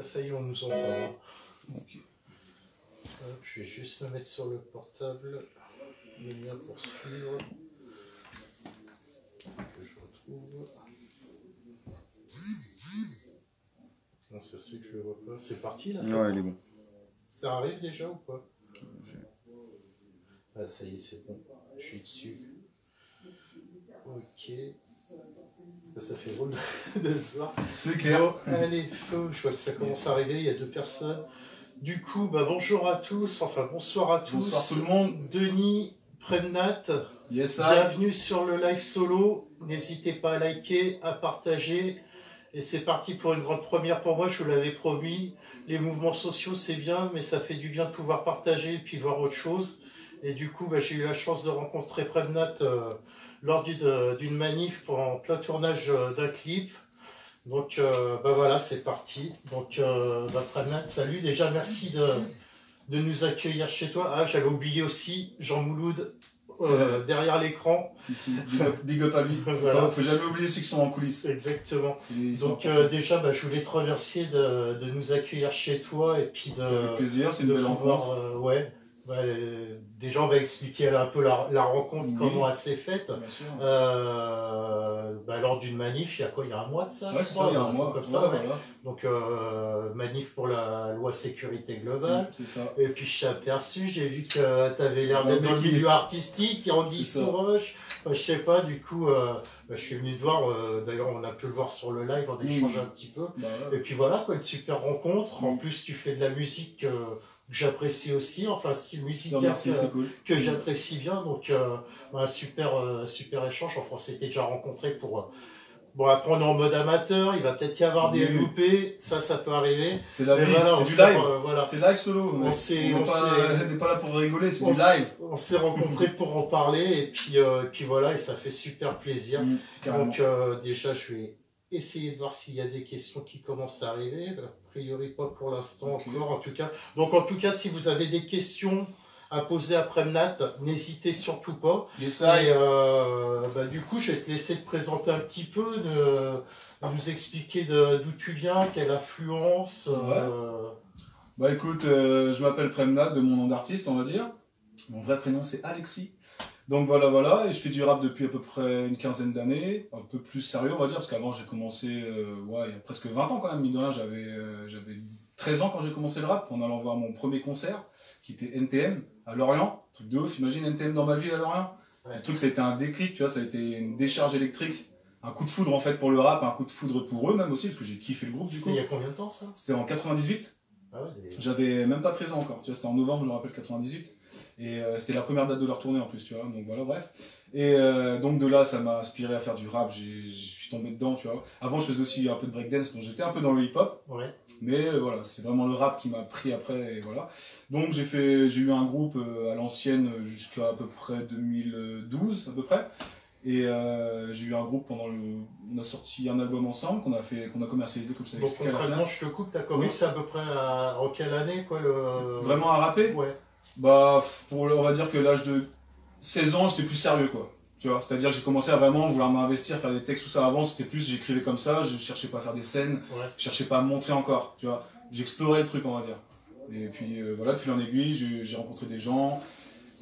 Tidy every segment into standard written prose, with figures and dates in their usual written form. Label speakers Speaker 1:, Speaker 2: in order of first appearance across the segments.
Speaker 1: Ça y est, on nous entend. Okay. Je vais juste me mettre sur le portable, le mien pour suivre. Que je retrouve. Non, c'est celui que je ne vois pas. C'est parti là?
Speaker 2: Ouais, il est bon.
Speaker 1: Ça arrive déjà ou pas? Ah, ça y est, c'est bon. Je suis dessus. Ok. Ça fait drôle de se voir.
Speaker 2: C'est clair.
Speaker 1: Bon, allez, feu. Je vois que ça commence à arriver. Il y a 2 personnes. Du coup, bonjour à tous. Enfin, bonsoir à tous.
Speaker 2: Bonsoir tout le monde.
Speaker 1: Denis, Premnat.
Speaker 2: Yes,
Speaker 1: Bienvenue sur le live solo. N'hésitez pas à liker, à partager. Et c'est parti pour une grande première pour moi, je vous l'avais promis. Les mouvements sociaux, c'est bien, mais ça fait du bien de pouvoir partager et puis voir autre chose. Et du coup, j'ai eu la chance de rencontrer Premnat lors d'une manif en plein tournage d'un clip. Donc voilà, c'est parti. Donc Premnat, salut. Déjà, merci de nous accueillir chez toi. Ah, j'avais oublié aussi Jean Mouloud. Derrière l'écran.
Speaker 2: Si, big up à lui. Voilà. Faut jamais oublier ceux qui sont en coulisses.
Speaker 1: Exactement. Donc déjà, je voulais te remercier de nous accueillir chez toi et puis de.
Speaker 2: C'est avec plaisir, c'est une belle rencontre.
Speaker 1: Ouais. Déjà, on va expliquer un peu la rencontre, comment elle s'est faite. Lors d'une manif, il y a quoi? Il y a un mois de ça?
Speaker 2: Ouais, c'est ça, il y a un mois.
Speaker 1: Comme ça, ouais. Voilà. Donc, manif pour la loi sécurité globale.
Speaker 2: C'est ça.
Speaker 1: Et puis, je t'ai aperçu, j'ai vu que tu avais l'air d'être dans le milieu artistique, Anguille sous roche. Je sais pas, du coup, je suis venu te voir. D'ailleurs, on a pu le voir sur le live, on a échangé un petit peu. Et puis voilà, quoi, une super rencontre. En plus, tu fais de la musique que j'apprécie aussi, enfin style musical que j'apprécie bien, donc super échange. Enfin, on s'était déjà rencontrés pour après on est en mode amateur, il va peut-être y avoir des loupés, ça peut arriver.
Speaker 2: C'est la vie,
Speaker 1: voilà,
Speaker 2: c'est du live,
Speaker 1: voilà.
Speaker 2: C'est live solo. On n'est pas là pour rigoler, c'est du live.
Speaker 1: On s'est rencontrés pour en parler et puis voilà, et ça fait super plaisir. Donc déjà je vais essayer de voir s'il y a des questions qui commencent à arriver. A priori pas pour l'instant encore en tout cas. Donc en tout cas si vous avez des questions à poser à Premnat, n'hésitez surtout pas.
Speaker 2: Yes,
Speaker 1: et du coup je vais te laisser te présenter un petit peu, de nous expliquer d'où tu viens, quelle influence.
Speaker 2: Écoute, je m'appelle Premnat de mon nom d'artiste on va dire. Mon vrai prénom c'est Alexis. Donc voilà, et je fais du rap depuis à peu près une quinzaine d'années, un peu plus sérieux on va dire, parce qu'avant j'ai commencé, il y a presque 20 ans quand même, mine de rien, j'avais 13 ans quand j'ai commencé le rap, en allant voir mon premier concert, qui était NTM, à Lorient, truc de ouf, imagine NTM dans ma ville à Lorient. Le truc ça a été un déclic, tu vois, ça a été une décharge électrique, un coup de foudre en fait pour le rap, un coup de foudre pour eux même aussi, parce que j'ai kiffé le groupe du coup.
Speaker 1: C'était il y a combien de temps ça?
Speaker 2: C'était en 98, j'avais même pas 13 ans encore, tu vois, c'était en novembre, je me rappelle, 98. Et c'était la première date de leur tournée en plus, tu vois, donc voilà, bref. Et donc de là, ça m'a inspiré à faire du rap, je suis tombé dedans, tu vois. Avant, je faisais aussi un peu de breakdance, donc j'étais un peu dans le hip-hop. Ouais. Mais voilà, c'est vraiment le rap qui m'a pris après, et voilà. Donc j'ai eu un groupe à l'ancienne jusqu'à à peu près 2012, à peu près. Et j'ai eu un groupe on a sorti un album ensemble qu'on a commercialisé comme je t'avais expliqué.
Speaker 1: Donc concrètement, je te coupe, t'as commencé à peu près en quelle année quoi,
Speaker 2: Vraiment à rapper?
Speaker 1: Ouais.
Speaker 2: On va dire que l'âge de 16 ans, j'étais plus sérieux, quoi. Tu vois, c'est-à-dire que j'ai commencé à vraiment vouloir m'investir, faire des textes, tout ça. Avant, c'était plus, j'écrivais comme ça, je cherchais pas à faire des scènes, je cherchais pas à me montrer encore, tu vois. J'explorais le truc, on va dire. Et puis voilà, de fil en aiguille, j'ai rencontré des gens,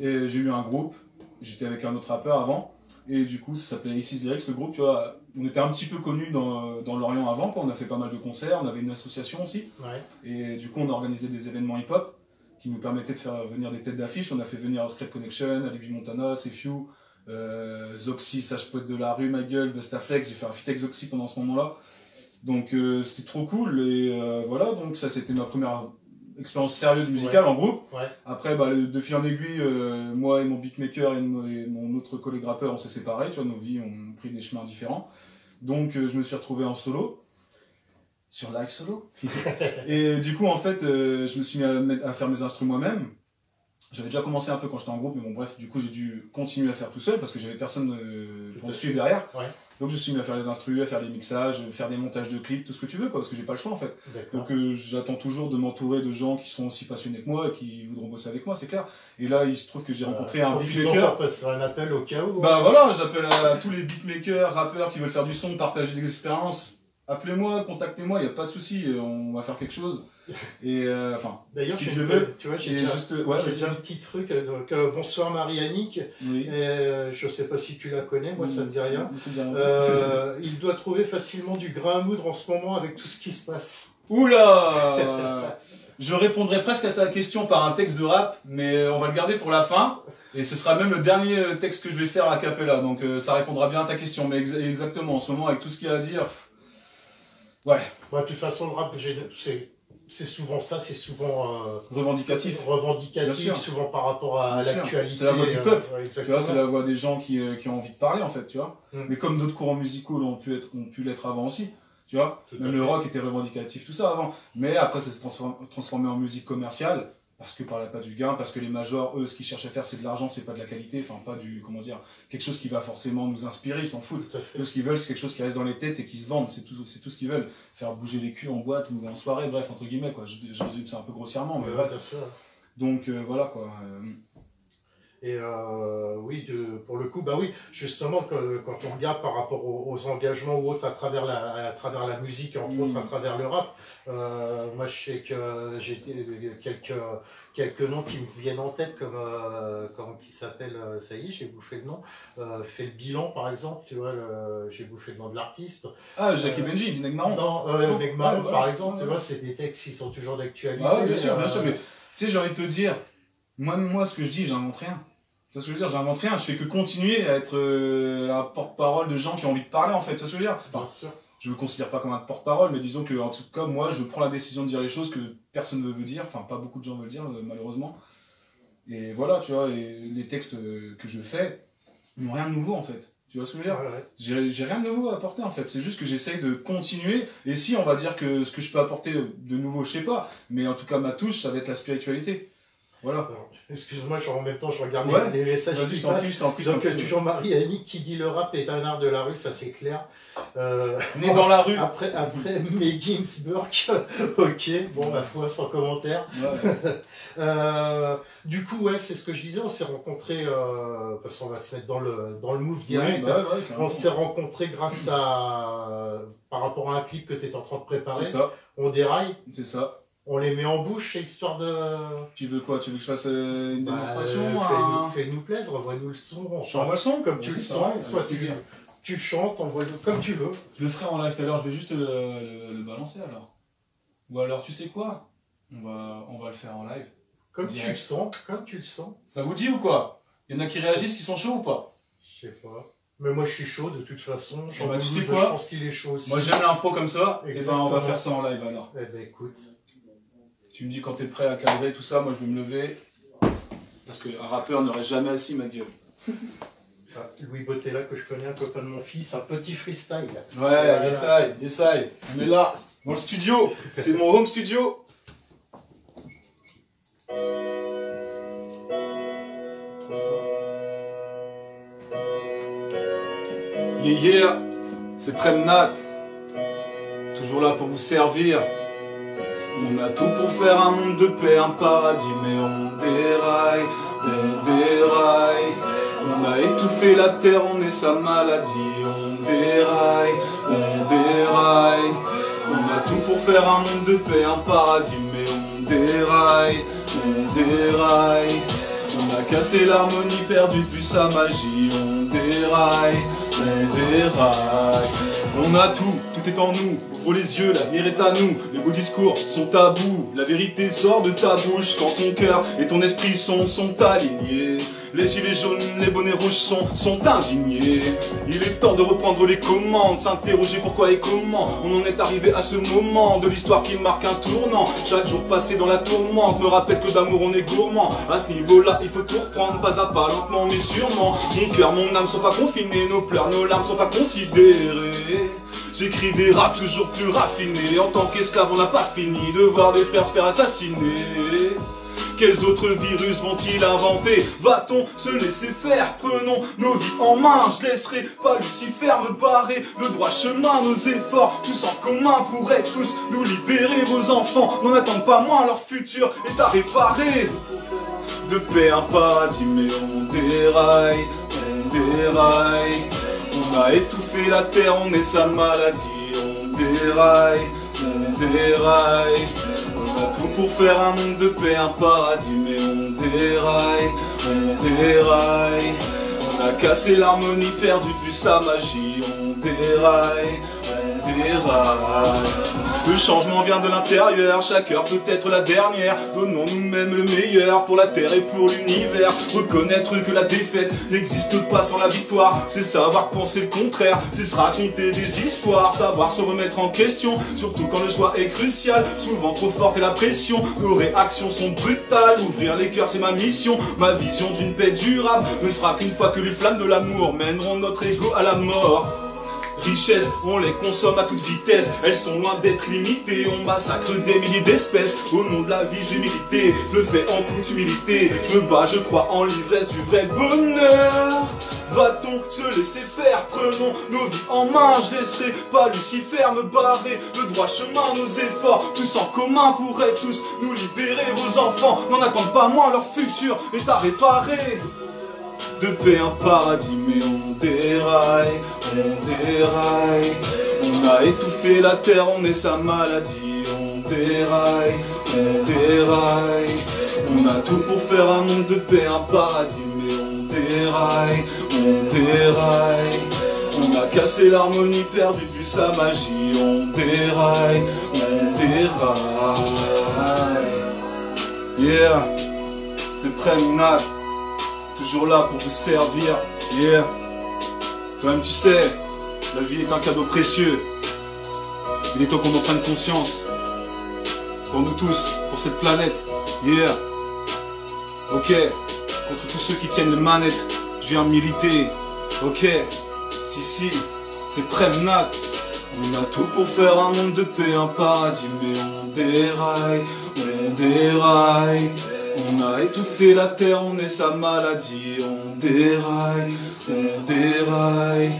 Speaker 2: et j'ai eu un groupe. J'étais avec un autre rappeur avant, et du coup, ça s'appelait Isis Lyrics, le groupe, tu vois. On était un petit peu connus dans Lorient avant, quoi. On a fait pas mal de concerts, on avait une association aussi. Et du coup, on a organisé des événements hip-hop qui nous permettait de faire venir des têtes d'affiche. On a fait venir Scred Connection, Alibi Montana, Sefiu, Zoxy, Sage Poète de la rue, ma gueule, Bustaflex. J'ai fait un feat avec Zoxy pendant ce moment-là. Donc c'était trop cool. Et voilà, donc ça c'était ma première expérience sérieuse musicale en groupe. Après, de fil en aiguille, moi et mon beatmaker et mon autre collègue rappeur, on s'est séparés. Tu vois, nos vies ont pris des chemins différents. Donc je me suis retrouvé en solo. Sur live solo. Et du coup, en fait, je me suis mis à faire mes instruments moi-même. J'avais déjà commencé un peu quand j'étais en groupe, mais bon, bref, du coup, j'ai dû continuer à faire tout seul parce que j'avais personne pour me suivre derrière. Donc, je me suis mis à faire les instruments, à faire les mixages, faire des montages de clips, tout ce que tu veux, quoi, parce que j'ai pas le choix en fait. Donc, j'attends toujours de m'entourer de gens qui sont aussi passionnés que moi et qui voudront bosser avec moi, c'est clair. Et là, il se trouve que j'ai rencontré un beatmaker.
Speaker 1: C'est un appel au cas où.
Speaker 2: Voilà, j'appelle à tous les beatmakers, rappeurs qui veulent faire du son, partager des expériences. appelez-moi, contactez-moi, il n'y a pas de souci, on va faire quelque chose. Et enfin,
Speaker 1: d'ailleurs,
Speaker 2: si je veux,
Speaker 1: tu vois, j'ai déjà un petit truc. Donc, bonsoir Marie-Annick.
Speaker 2: Oui.
Speaker 1: Je sais pas si tu la connais, moi ça me dit rien.
Speaker 2: Rien.
Speaker 1: Il doit trouver facilement du grain à moudre en ce moment avec tout ce qui se passe.
Speaker 2: Oula. Je répondrai presque à ta question par un texte de rap, mais on va le garder pour la fin. Et ce sera même le dernier texte que je vais faire a cappella, donc ça répondra bien à ta question. Mais exactement, en ce moment, avec tout ce qu'il y a à dire, ouais.
Speaker 1: Bah, de toute façon, le rap, c'est souvent ça, c'est souvent
Speaker 2: revendicatif,
Speaker 1: souvent par rapport à l'actualité.
Speaker 2: C'est la voix du peuple,
Speaker 1: tu
Speaker 2: vois, c'est la voix des gens qui ont envie de parler en fait, tu vois. Mais comme d'autres courants musicaux ont pu l'être avant aussi, tu vois. Même le rock était revendicatif, tout ça avant. Mais après, ça s'est transformé en musique commerciale, parce que par la pas du gain, parce que les majors, eux, ce qu'ils cherchent à faire, c'est de l'argent, c'est pas de la qualité, enfin pas du, comment dire, quelque chose qui va forcément nous inspirer, ils s'en foutent. Eux, ce qu'ils veulent, c'est quelque chose qui reste dans les têtes et qui se vendent, c'est tout ce qu'ils veulent. Faire bouger les culs en boîte ou en soirée, bref, entre guillemets, quoi. Je résume ça un peu grossièrement, mais bref.
Speaker 1: Bien sûr.
Speaker 2: Donc voilà, quoi.
Speaker 1: Et oui, pour le coup, bah oui, justement, quand on regarde par rapport aux engagements ou autres à travers la musique, et entre autres à travers le rap, moi je sais que j'ai quelques noms qui me viennent en tête, comme qui s'appelle, ça y est, j'ai bouffé le nom, fait le bilan par exemple, tu vois, j'ai bouffé le nom de l'artiste.
Speaker 2: Ah, Jackie Benji, Neg Marron.
Speaker 1: Non, Neg Marron par exemple, tu vois, c'est des textes qui sont toujours d'actualité.
Speaker 2: Ah ouais, bien sûr, mais tu sais, j'ai envie de te dire, moi ce que je dis, j'invente rien. Tu vois ce que je veux dire, j'invente rien, je fais que continuer à être un porte-parole de gens qui ont envie de parler en fait, tu vois ce que je veux dire, enfin, je me considère pas comme un porte-parole, mais disons que en tout cas moi je prends la décision de dire les choses que personne ne veut dire, enfin pas beaucoup de gens veulent dire malheureusement, et voilà tu vois, et les textes que je fais n'ont rien de nouveau en fait, tu vois ce que je veux dire, j'ai rien de nouveau à apporter en fait, c'est juste que j'essaye de continuer, et si on va dire que ce que je peux apporter de nouveau je sais pas, mais en tout cas ma touche ça va être la spiritualité. Voilà.
Speaker 1: Excuse-moi, en même temps, je regarde les messages qui passent. Donc, toujours Marie-Annick qui dit le rap est un art de la rue, ça c'est clair.
Speaker 2: Né dans la rue.
Speaker 1: Après May Ginsburg, ok, bon, ma foi, sans commentaire. Ouais. Du coup, ouais, c'est ce que je disais, on s'est rencontrés, parce qu'on va se mettre dans le move direct.
Speaker 2: Oui,
Speaker 1: on s'est rencontrés grâce par rapport à un clip que tu es en train de préparer.
Speaker 2: C'est ça.
Speaker 1: On déraille.
Speaker 2: C'est ça.
Speaker 1: On les met en bouche, histoire de...
Speaker 2: Tu veux quoi? Tu veux que je fasse une démonstration?
Speaker 1: Fais-nous plaisir, envoie-nous le son.
Speaker 2: Je t'envoie le son?
Speaker 1: Comme tu le sens, soit tu chantes, envoie-nous comme tu veux.
Speaker 2: Je le ferai en live tout à l'heure, je vais juste le balancer alors. Ou alors tu sais quoi? On va le faire en live.
Speaker 1: Comme tu le sens, comme tu le sens.
Speaker 2: Ça vous dit ou quoi? Il y en a qui réagissent, qui sont chauds ou pas?
Speaker 1: Je sais pas. Mais moi je suis chaud de toute façon.
Speaker 2: Bah, tu sais quoi?
Speaker 1: Je pense qu'il est chaud aussi.
Speaker 2: Moi j'aime l'impro comme ça, et ben on va faire ça en live alors.
Speaker 1: Eh ben écoute.
Speaker 2: Tu me dis quand t'es prêt à cadrer tout ça, moi je vais me lever. Parce qu'un rappeur n'aurait jamais assis ma gueule.
Speaker 1: Louis Bottella que je connais, un copain de mon fils, un petit freestyle.
Speaker 2: Ouais, essaye. On est là, dans le studio. C'est mon home studio. Yeah, c'est Premnat. Toujours là pour vous servir. On a tout pour faire un monde de paix, un paradis, mais on déraille. On a étouffé la terre, on est sa maladie. On déraille. On a tout pour faire un monde de paix, un paradis, mais on déraille. On a cassé l'harmonie, perdu de vue sa magie. On déraille. On a tout est en nous. Ouvre les yeux, l'avenir est à nous. Les beaux discours sont tabous. La vérité sort de ta bouche quand ton cœur et ton esprit sont alignés. Les gilets jaunes, les bonnets rouges sont indignés. Il est temps de reprendre les commandes, s'interroger pourquoi et comment on en est arrivé à ce moment de l'histoire qui marque un tournant. Chaque jour passé dans la tourmente me rappelle que d'amour on est gourmand. À ce niveau-là, il faut tout reprendre, pas à pas, lentement mais sûrement. Mon cœur, mon âme sont pas confinés, nos pleurs, nos larmes sont pas considérées. J'écris des raps toujours plus raffinés. En tant qu'esclave, on n'a pas fini de voir des frères se faire assassiner. Quels autres virus vont-ils inventer? Va-t-on se laisser faire? Prenons nos vies en main. Je laisserai pas Lucifer me barrer le droit chemin. Nos efforts, tous en commun, pourraient tous nous libérer. Vos enfants n'en attendent pas moins, leur futur est à réparer. De paix un paradis, mais on déraille. On a étouffé la terre, on est sa maladie. On déraille, on déraille. On a tout pour faire un monde de paix, un paradis, mais on déraille, on déraille. On a cassé l'harmonie, perdu de vue sa magie, on déraille, on déraille. Le changement vient de l'intérieur, chaque heure peut être la dernière. Donnons nous-mêmes le meilleur pour la terre et pour l'univers. Reconnaître que la défaite n'existe pas sans la victoire, c'est savoir penser le contraire, c'est se raconter des histoires, savoir se remettre en question, surtout quand le choix est crucial. Souvent trop forte est la pression, nos réactions sont brutales. Ouvrir les cœurs c'est ma mission, ma vision d'une paix durable ne sera qu'une fois que les flammes de l'amour mèneront notre ego à la mort. Richesses, on les consomme à toute vitesse, elles sont loin d'être limitées, on massacre des milliers d'espèces. Au nom de la vie j'ai milité, je le fais en toute humilité. Je me bats, je crois en l'ivresse du vrai bonheur. Va-t-on se laisser faire? Prenons nos vies en main, je laisserai pas Lucifer me barrer le droit chemin, nos efforts, tous en commun pourraient tous nous libérer. Vos enfants n'en attendent pas moins, leur futur est à réparer. De paix un paradis, mais on déraille, on déraille. On a étouffé la terre, on est sa maladie, on déraille, on déraille. On a tout pour faire un monde de paix, un paradis, mais on déraille, on déraille. On a cassé l'harmonie, perdu de vue sa magie, on déraille, on déraille. Yeah, c'est très nat. Toujours là pour vous servir, yeah. Toi-même tu sais, la vie est un cadeau précieux. Il est temps qu'on en prenne conscience. Pour nous tous, pour cette planète, yeah. Ok, contre tous ceux qui tiennent les manettes, je viens militer. Ok, si, c'est Premnat. On a tout pour faire un monde de paix, un paradis, mais on déraille, on déraille. On a étouffé la terre, on est sa maladie, on déraille, on déraille.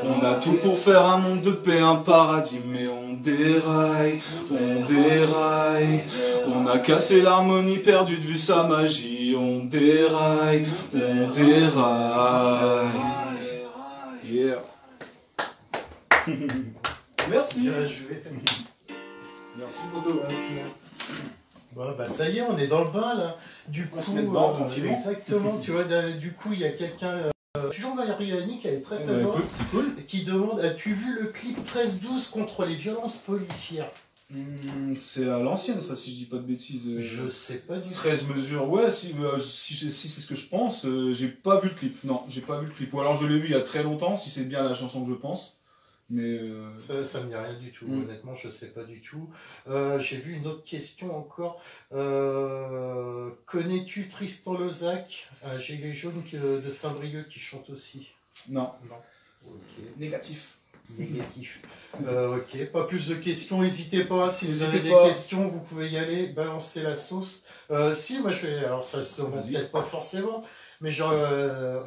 Speaker 2: On a tout pour faire un monde de paix, un paradis, mais on déraille, on déraille. On a cassé l'harmonie, perdu de vue sa magie, on déraille, on déraille. Yeah. Merci. Merci Bodo.
Speaker 1: Bon, bah ça y est, on est dans le bain là. Du coup,
Speaker 2: on se met dedans tranquillement.
Speaker 1: Exactement, tu vois, du coup, il y a quelqu'un, Jean-Marie Annie, qui est très présent,
Speaker 2: c'est cool.
Speaker 1: Qui demande: as-tu vu le clip 13-12 contre les violences policières?
Speaker 2: C'est à l'ancienne, ça, si je dis pas de bêtises.
Speaker 1: Je sais pas du tout.
Speaker 2: 13 mesures, ouais, si c'est ce que je pense. J'ai pas vu le clip, non, j'ai pas vu le clip. Ou alors je l'ai vu il y a très longtemps, si c'est bien la chanson que je pense. Mais
Speaker 1: ça me dit rien du tout, honnêtement, je sais pas du tout. J'ai vu une autre question encore. Connais-tu Tristan Lozac, un gilet jaune de Saint-Brieuc qui chante aussi?
Speaker 2: Non.
Speaker 1: Okay.
Speaker 2: Négatif.
Speaker 1: Ok, pas plus de questions, n'hésitez pas, si vous avez des questions, vous pouvez y aller, balancer la sauce. Si, moi je vais, alors ça se demande peut-être pas forcément, mais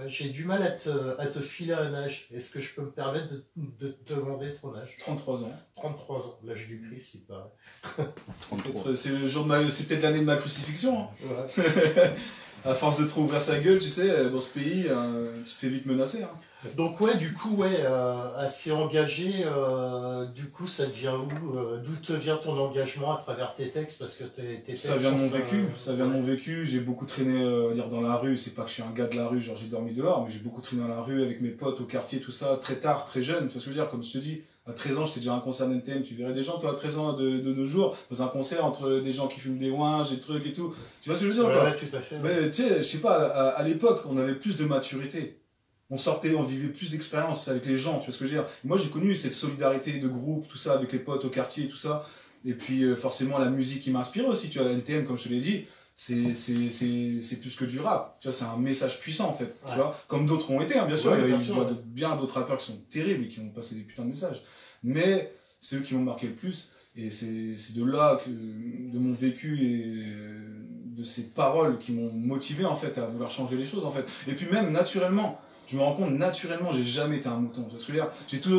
Speaker 1: j'ai du mal à te filer un âge. Est-ce que je peux me permettre de te demander ton âge?
Speaker 2: 33 ans.
Speaker 1: 33 ans, l'âge du Christ, il paraît.
Speaker 2: 33. C'est le jour de c'est peut-être l'année de ma crucifixion. Hein.
Speaker 1: Ouais.
Speaker 2: À force de trop ouvrir sa gueule, tu sais, dans ce pays, tu te fais vite menacer. Hein.
Speaker 1: Donc ouais, du coup, ouais, assez engagé, du coup, ça devient où? D'où te vient ton engagement à travers tes textes? Parce que tes textes...
Speaker 2: Ça vient de mon vécu, ça vient de mon vécu. J'ai beaucoup traîné dire dans la rue, c'est pas que je suis un gars de la rue, genre j'ai dormi dehors, mais j'ai beaucoup traîné dans la rue avec mes potes au quartier, tout ça, très tard, très jeune, tu vois ce que je veux dire? Comme je te dis, à 13 ans, j'étais déjà à un concert d'NTM, tu verrais des gens, toi, à 13 ans de nos jours, dans un concert entre des gens qui fument des ouinges, des trucs et tout. Tu vois ce que je veux dire?
Speaker 1: Ouais, tout à fait. Ouais.
Speaker 2: Mais tu sais, je sais pas, à l'époque, on avait plus de maturité. On sortait, on vivait plus d'expérience avec les gens, tu vois ce que je veux dire? Moi, j'ai connu cette solidarité de groupe, tout ça, avec les potes au quartier, tout ça. Et puis, forcément, la musique qui m'inspire aussi, tu vois, la NTM, comme je te l'ai dit, c'est plus que du rap. Tu vois, c'est un message puissant, en fait. Tu vois, comme d'autres ont été, hein, bien sûr. Il y a bien d'autres rappeurs qui sont terribles et qui ont passé des putains de messages. Mais c'est eux qui m'ont marqué le plus. Et c'est de là, de mon vécu et de ces paroles qui m'ont motivé, en fait, à vouloir changer les choses, en fait. Et puis même, naturellement, je me rends compte, naturellement, j'ai jamais été un mouton. Tu vois ce que je veux dire?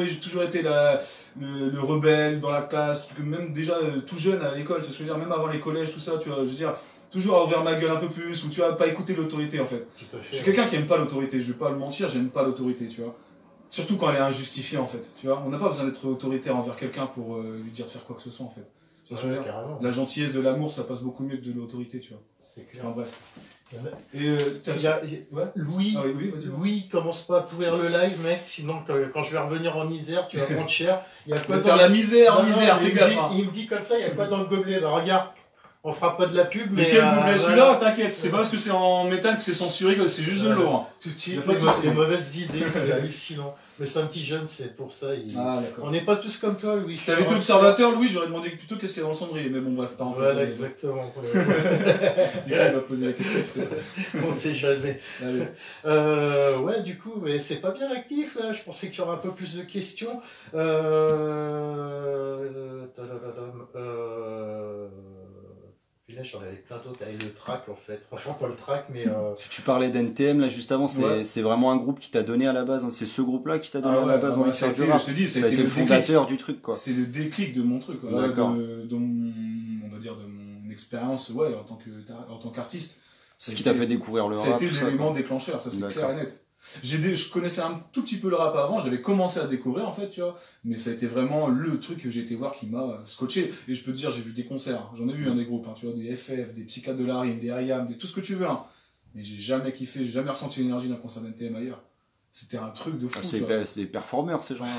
Speaker 2: J'ai toujours été le rebelle dans la classe, même déjà tout jeune à l'école, tu vois ce que je veux dire? Même avant les collèges, tout ça, tu vois, je veux dire, toujours à ouvrir ma gueule un peu plus, ou tu vois, pas écouter l'autorité, en fait.
Speaker 1: Tout à fait.
Speaker 2: Je suis quelqu'un qui aime pas l'autorité, je vais pas le mentir, j'aime pas l'autorité, tu vois. Surtout quand elle est injustifiée en fait, tu vois. On n'a pas besoin d'être autoritaire envers quelqu'un pour lui dire de faire quoi que ce soit en fait. Tu vois, la gentillesse, de l'amour, ça passe beaucoup mieux que de l'autorité, tu vois.
Speaker 1: C'est clair.
Speaker 2: Enfin, bref.
Speaker 1: Et Louis,
Speaker 2: ah, oui,
Speaker 1: Louis, commence pas à pourrir le live, mec, sinon quand je vais revenir en Isère, tu vas prendre cher. Il y a quoi
Speaker 2: faire la misère en Isère,
Speaker 1: fais gaffe. Il me dit comme ça, il y a quoi dans le gobelet? Bah, regarde, on fera pas de la pub, mais.
Speaker 2: Mais quel gobelet? Celui-là, t'inquiète, c'est pas parce que c'est en métal que c'est censuré, que c'est juste de l'eau. Hein.
Speaker 1: Tout de suite, les mauvaises idées, c'est hallucinant. Mais c'est un petit jeune, c'est pour ça. On n'est pas tous comme toi, Louis.
Speaker 2: Si t'avais été observateur, Louis, j'aurais demandé plutôt qu'est-ce qu'il y a dans le cendrier. Mais bon, bref, pas en
Speaker 1: Voilà, exactement.
Speaker 2: Du coup, il va poser la question.
Speaker 1: On sait jamais. Ouais, du coup, mais c'est pas bien actif là. Je pensais qu'il y aurait un peu plus de questions. Là, j'en avais plein d'autres avec le track en fait. Franchement, pas le track, mais.
Speaker 3: Tu parlais d'NTM là juste avant, c'est vraiment un groupe qui t'a donné à la base. Hein. C'est ce groupe-là qui t'a donné à la base en mixage de rap. Ça a été le fondateur du truc, quoi.
Speaker 2: C'est le déclic de mon truc, quoi.
Speaker 3: D'accord.
Speaker 2: On va dire de mon expérience, ouais, en tant qu'artiste.
Speaker 3: C'est ce qui t'a fait découvrir le rap.
Speaker 2: Ça a été l'élément déclencheur, ça c'est clair et net. Je connaissais un tout petit peu le rap avant, j'avais commencé à découvrir en fait, tu vois, mais ça a été vraiment le truc que j'ai été voir qui m'a scotché. Et je peux te dire, j'ai vu des concerts, j'en ai vu des groupes, hein, tu vois, des FF, des Psychiatres de la Rime, des IAM, tout ce que tu veux, hein. Mais j'ai jamais kiffé, j'ai jamais ressenti l'énergie d'un concert d'NTM ailleurs. C'était un truc de fou.
Speaker 3: C'est des performeurs ces gens-là.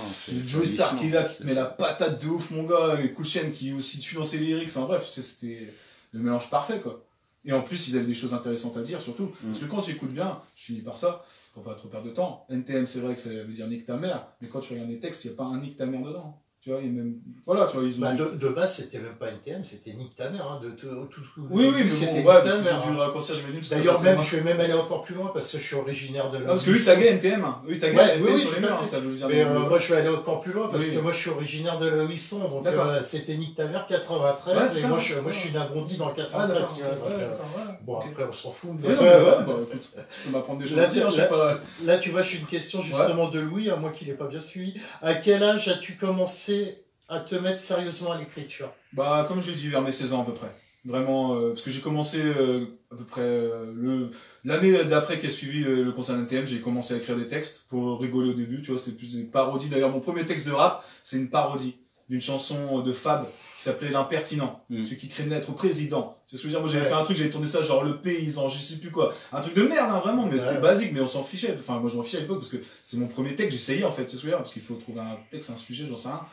Speaker 2: Joey Stark qui est là, qui te met la patate de ouf, mon gars, et Kouchen qui aussi tue dans ses lyrics, enfin bref, c'était le mélange parfait, quoi. Et en plus, ils avaient des choses intéressantes à dire, surtout. Parce que quand tu écoutes bien, je finis par ça, pour pas trop perdre de temps. NTM, c'est vrai que ça veut dire nique ta mère, mais quand tu regardes les textes, il n'y a pas un nique ta mère dedans. Tu vois, même. Voilà, tu vois, ils ont.
Speaker 1: De base, c'était même pas NTM, c'était nique ta mère. Hein,
Speaker 2: oui, mais bon, ouais, parce que j'ai dû raccourcir, j'imagine.
Speaker 1: D'ailleurs, je vais même aller encore plus loin parce que je suis originaire de la.
Speaker 2: Parce que lui, taguait NTM. Lui, taguait NTM sur les murs, ça veut dire.
Speaker 1: Mais moi, je vais aller encore plus loin parce que moi, je suis originaire de la 800. Donc, c'était nique ta mère 93. Et moi, je suis nabondi dans le 93. Bon, après, on s'en fout.
Speaker 2: Tu peux m'apprendre des choses.
Speaker 1: Là, tu vois, je suis une question justement de Louis, à moi qui l'ai pas bien suivi. À quel âge as-tu commencé à te mettre sérieusement à l'écriture?
Speaker 2: Bah, comme je l'ai dit, vers mes 16 ans à peu près. Vraiment, parce que j'ai commencé à peu près l'année d'après qui a suivi le concert NTM, j'ai commencé à écrire des textes pour rigoler au début, tu vois, c'était plus des parodies. D'ailleurs, mon premier texte de rap, c'est une parodie d'une chanson de Fab qui s'appelait L'Impertinent, celui qui craignait d'être président. C'est ce que je veux dire, moi j'avais fait un truc, j'avais tourné ça genre Le Paysan, je sais plus quoi. Un truc de merde, hein, vraiment, mais c'était basique, mais on s'en fichait. Enfin, moi je m'en fichais à l'époque parce que c'est mon premier texte, j'essayais en fait, tu sais ce que je veux dire, parce qu'il faut trouver un texte, un sujet, j'en sais rien.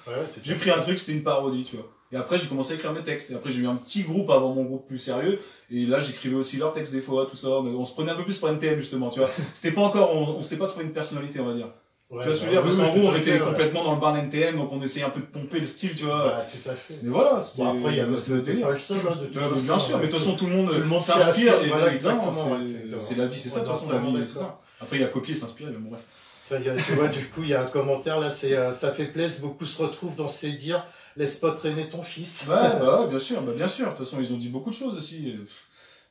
Speaker 2: J'ai pris un truc, c'était une parodie, tu vois. Et après j'ai commencé à écrire mes textes. Et après j'ai eu un petit groupe avant mon groupe plus sérieux. Et là j'écrivais aussi leurs textes des fois, tout ça. On se prenait un peu plus pour NTM justement, tu vois. C'était pas encore, on s'était pas trouvé une personnalité, on va dire. Tu vois ce que je veux dire? Parce qu'en gros, on était complètement dans le bar NTM, donc on essayait un peu de pomper le style, tu vois.
Speaker 1: Bah, tout à fait.
Speaker 2: Mais voilà,
Speaker 1: bon, après, il y a le délire. Pas le seul, hein, de toute façon,
Speaker 2: bien sûr, mais de toute façon, tout le monde s'inspire. C'est la vie, c'est ça, de toute façon, la vie, c'est ça. Après, il y a copier et s'inspirer, mais bon, bref.
Speaker 1: Tu vois, du coup, il y a un commentaire là, ça fait plaisir, beaucoup se retrouvent dans ces dires, laisse pas traîner ton fils.
Speaker 2: Ouais, bien sûr, de toute façon, ils ont dit beaucoup de choses aussi.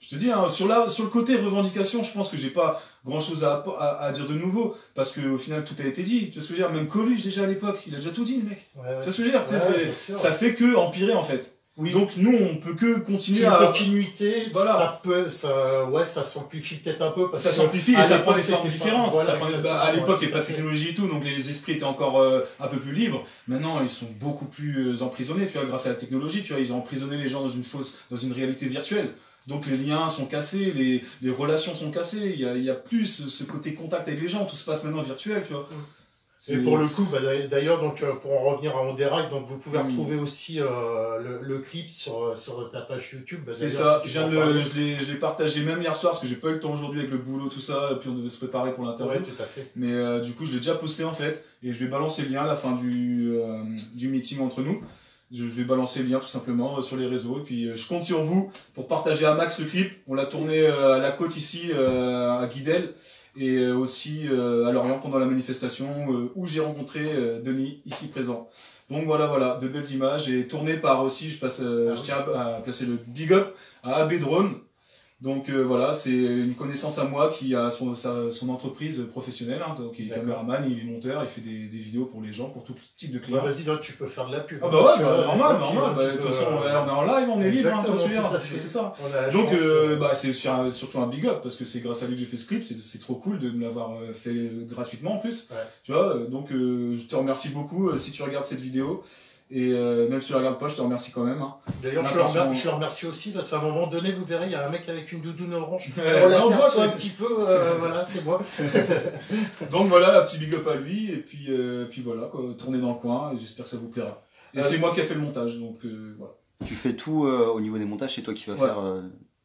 Speaker 2: Je te dis, hein, sur le côté revendication, je pense que j'ai pas grand chose à dire de nouveau, parce qu'au final tout a été dit. Tu vois ce que je veux dire? Même Coluche déjà à l'époque, il a déjà tout dit, le mec. Tu vois ce que je veux dire? Ça fait que empirer en fait. Oui. Donc nous, on peut que continuer à.
Speaker 1: Continuité, voilà. Ça s'amplifie peut-être un peu.
Speaker 2: Ça s'amplifie et ça prend des formes différentes. À l'époque, il n'y avait pas de technologie et tout, donc les esprits étaient encore un peu plus libres. Maintenant, ils sont beaucoup plus emprisonnés, tu vois, grâce à la technologie. Tu vois, ils ont emprisonné les gens dans une réalité virtuelle. Donc les liens sont cassés, les relations sont cassées, il y a plus ce côté contact avec les gens, tout se passe maintenant virtuel, tu vois.
Speaker 1: Et pour le coup, d'ailleurs, donc pour en revenir à On Déraille, donc vous pouvez retrouver aussi le clip sur ta page YouTube.
Speaker 2: C'est ça, je l'ai partagé même hier soir parce que j'ai pas eu le temps aujourd'hui avec le boulot, tout ça, et puis on devait se préparer pour l'interview.
Speaker 1: Ouais, tout à fait.
Speaker 2: Mais du coup, je l'ai déjà posté en fait, et je vais balancer le lien à la fin du meeting entre nous. Je vais balancer le lien tout simplement sur les réseaux et puis je compte sur vous pour partager à max le clip. On l'a tourné à la côte ici, à Guidel et aussi à Lorient pendant la manifestation où j'ai rencontré Denis, ici présent. Donc voilà, de belles images et tourné par aussi, je tiens à placer le big up à AB Drone Donc voilà, c'est une connaissance à moi qui a son entreprise professionnelle, hein, donc il est caméraman, il est monteur, il fait des vidéos pour les gens, pour tout type de clients.
Speaker 1: Bah, vas-y, tu peux faire de la pub.
Speaker 2: Ah bah ouais, normal. De toute façon, on est en live, on est libre, hein, c'est ça. Donc c'est surtout un big up, parce que c'est grâce à lui que j'ai fait ce clip, c'est trop cool de me l'avoir fait gratuitement en plus. Ouais. Tu vois, donc je te remercie beaucoup si tu regardes cette vidéo. Et même si tu ne la regardes pas, je te remercie quand même. Hein.
Speaker 1: D'ailleurs, je le remercie aussi, parce qu'à un moment donné, vous verrez, il y a un mec avec une doudoune orange. On l'aperçoit un petit peu, voilà, c'est moi.
Speaker 2: Donc voilà, un petit big up à lui, et puis voilà, quoi, tournez dans le coin, et j'espère que ça vous plaira. Et c'est moi qui ai fait le montage, donc voilà.
Speaker 3: Tu fais tout au niveau des montages, c'est toi qui vas faire,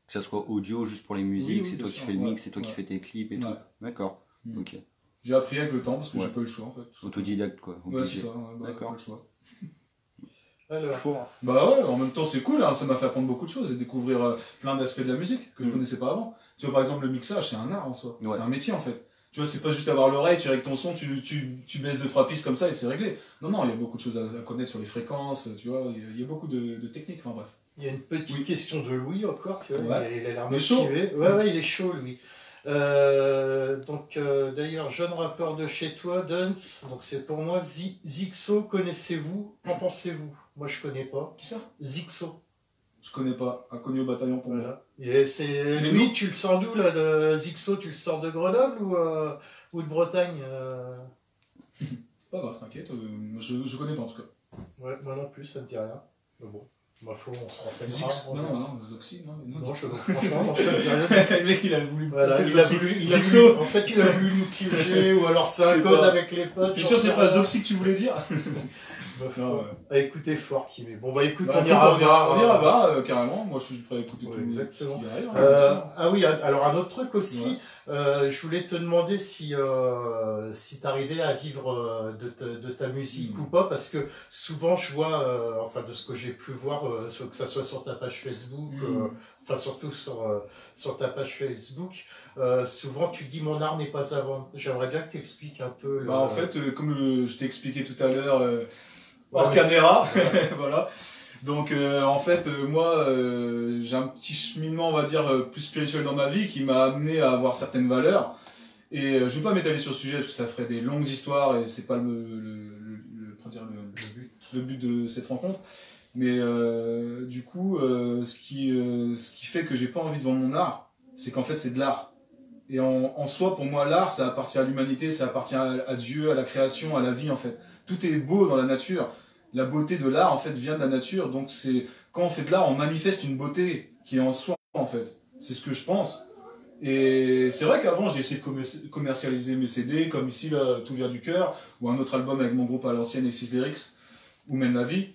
Speaker 3: que ça soit audio juste pour les musiques, c'est toi qui fais le mix, c'est toi qui fais tes clips et tout. D'accord, ok.
Speaker 2: J'ai appris avec le temps, parce que j'ai pas eu le choix en fait.
Speaker 3: Autodidacte quoi.
Speaker 2: Ouais, c'est ça,
Speaker 3: d'accord.
Speaker 2: Pas le choix.
Speaker 1: Alors.
Speaker 2: Bah ouais, en même temps c'est cool, hein, ça m'a fait apprendre beaucoup de choses et découvrir plein d'aspects de la musique que je connaissais pas avant. Tu vois par exemple le mixage, c'est un art en soi, c'est un métier en fait. Tu vois, c'est pas juste avoir l'oreille, tu règles ton son, tu baisses 2-3 pistes comme ça et c'est réglé. Non, il y a beaucoup de choses à connaître sur les fréquences, tu vois, il y a beaucoup de techniques, enfin bref.
Speaker 1: Il y a une petite question de Louis encore, tu vois, il a l'air
Speaker 2: motivé.
Speaker 1: Ouais, il est chaud Louis. D'ailleurs, jeune rappeur de chez toi, Dunce, donc c'est pour moi, Zixo, connaissez-vous? Qu'en pensez-vous? Moi je connais pas.
Speaker 2: Qui ça?
Speaker 1: Zixo.
Speaker 2: Je connais pas, inconnu au bataillon pour moi.
Speaker 1: Et c'est lui, tu le sors d'où là, de Zixo? Tu le sors de Grenoble ou de Bretagne?
Speaker 2: Pas grave, t'inquiète, je connais pas en tout cas.
Speaker 1: Ouais, moi non plus, ça me dit rien. Mais bon. On se renseignera.
Speaker 2: Non, Zoxy, non,
Speaker 1: franchement, ça me dit rien.
Speaker 2: Le mec, il a voulu.
Speaker 1: Voilà, en fait, il a voulu nous piéger, ou alors c'est un code avec les potes.
Speaker 2: T'es sûr c'est pas Zoxy que tu voulais dire?
Speaker 1: Écoutez fort qui met. Bon bah écoute,
Speaker 2: on ira voir carrément. Moi je suis prêt à écouter tout.
Speaker 1: Exactement. Ah oui, alors un autre truc aussi. Je voulais te demander si t'arrivais à vivre de ta musique ou pas, parce que souvent je vois, enfin de ce que j'ai pu voir, que ça soit sur ta page Facebook, enfin surtout sur ta page Facebook, souvent tu dis mon art n'est pas à vendre. J'aimerais bien que tu expliques un peu.
Speaker 2: En fait, comme je t'ai expliqué tout à l'heure hors caméra, voilà. Donc en fait, moi, j'ai un petit cheminement, on va dire, plus spirituel dans ma vie qui m'a amené à avoir certaines valeurs. Et je ne vais pas m'étaler sur le sujet parce que ça ferait des longues histoires et c'est pas le but de cette rencontre. Mais du coup, ce qui fait que j'ai pas envie de vendre mon art, c'est qu'en fait c'est de l'art. Et en soi, pour moi, l'art, ça appartient à l'humanité, ça appartient à Dieu, à la création, à la vie en fait. Tout est beau dans la nature. La beauté de l'art, en fait, vient de la nature. Donc, quand on fait de l'art, on manifeste une beauté qui est en soi, en fait. C'est ce que je pense. Et c'est vrai qu'avant, j'ai essayé de commercialiser mes CD, comme ici, là, Tout vient du cœur, ou un autre album avec mon groupe à l'ancienne, Exis Lyrics, ou même La vie.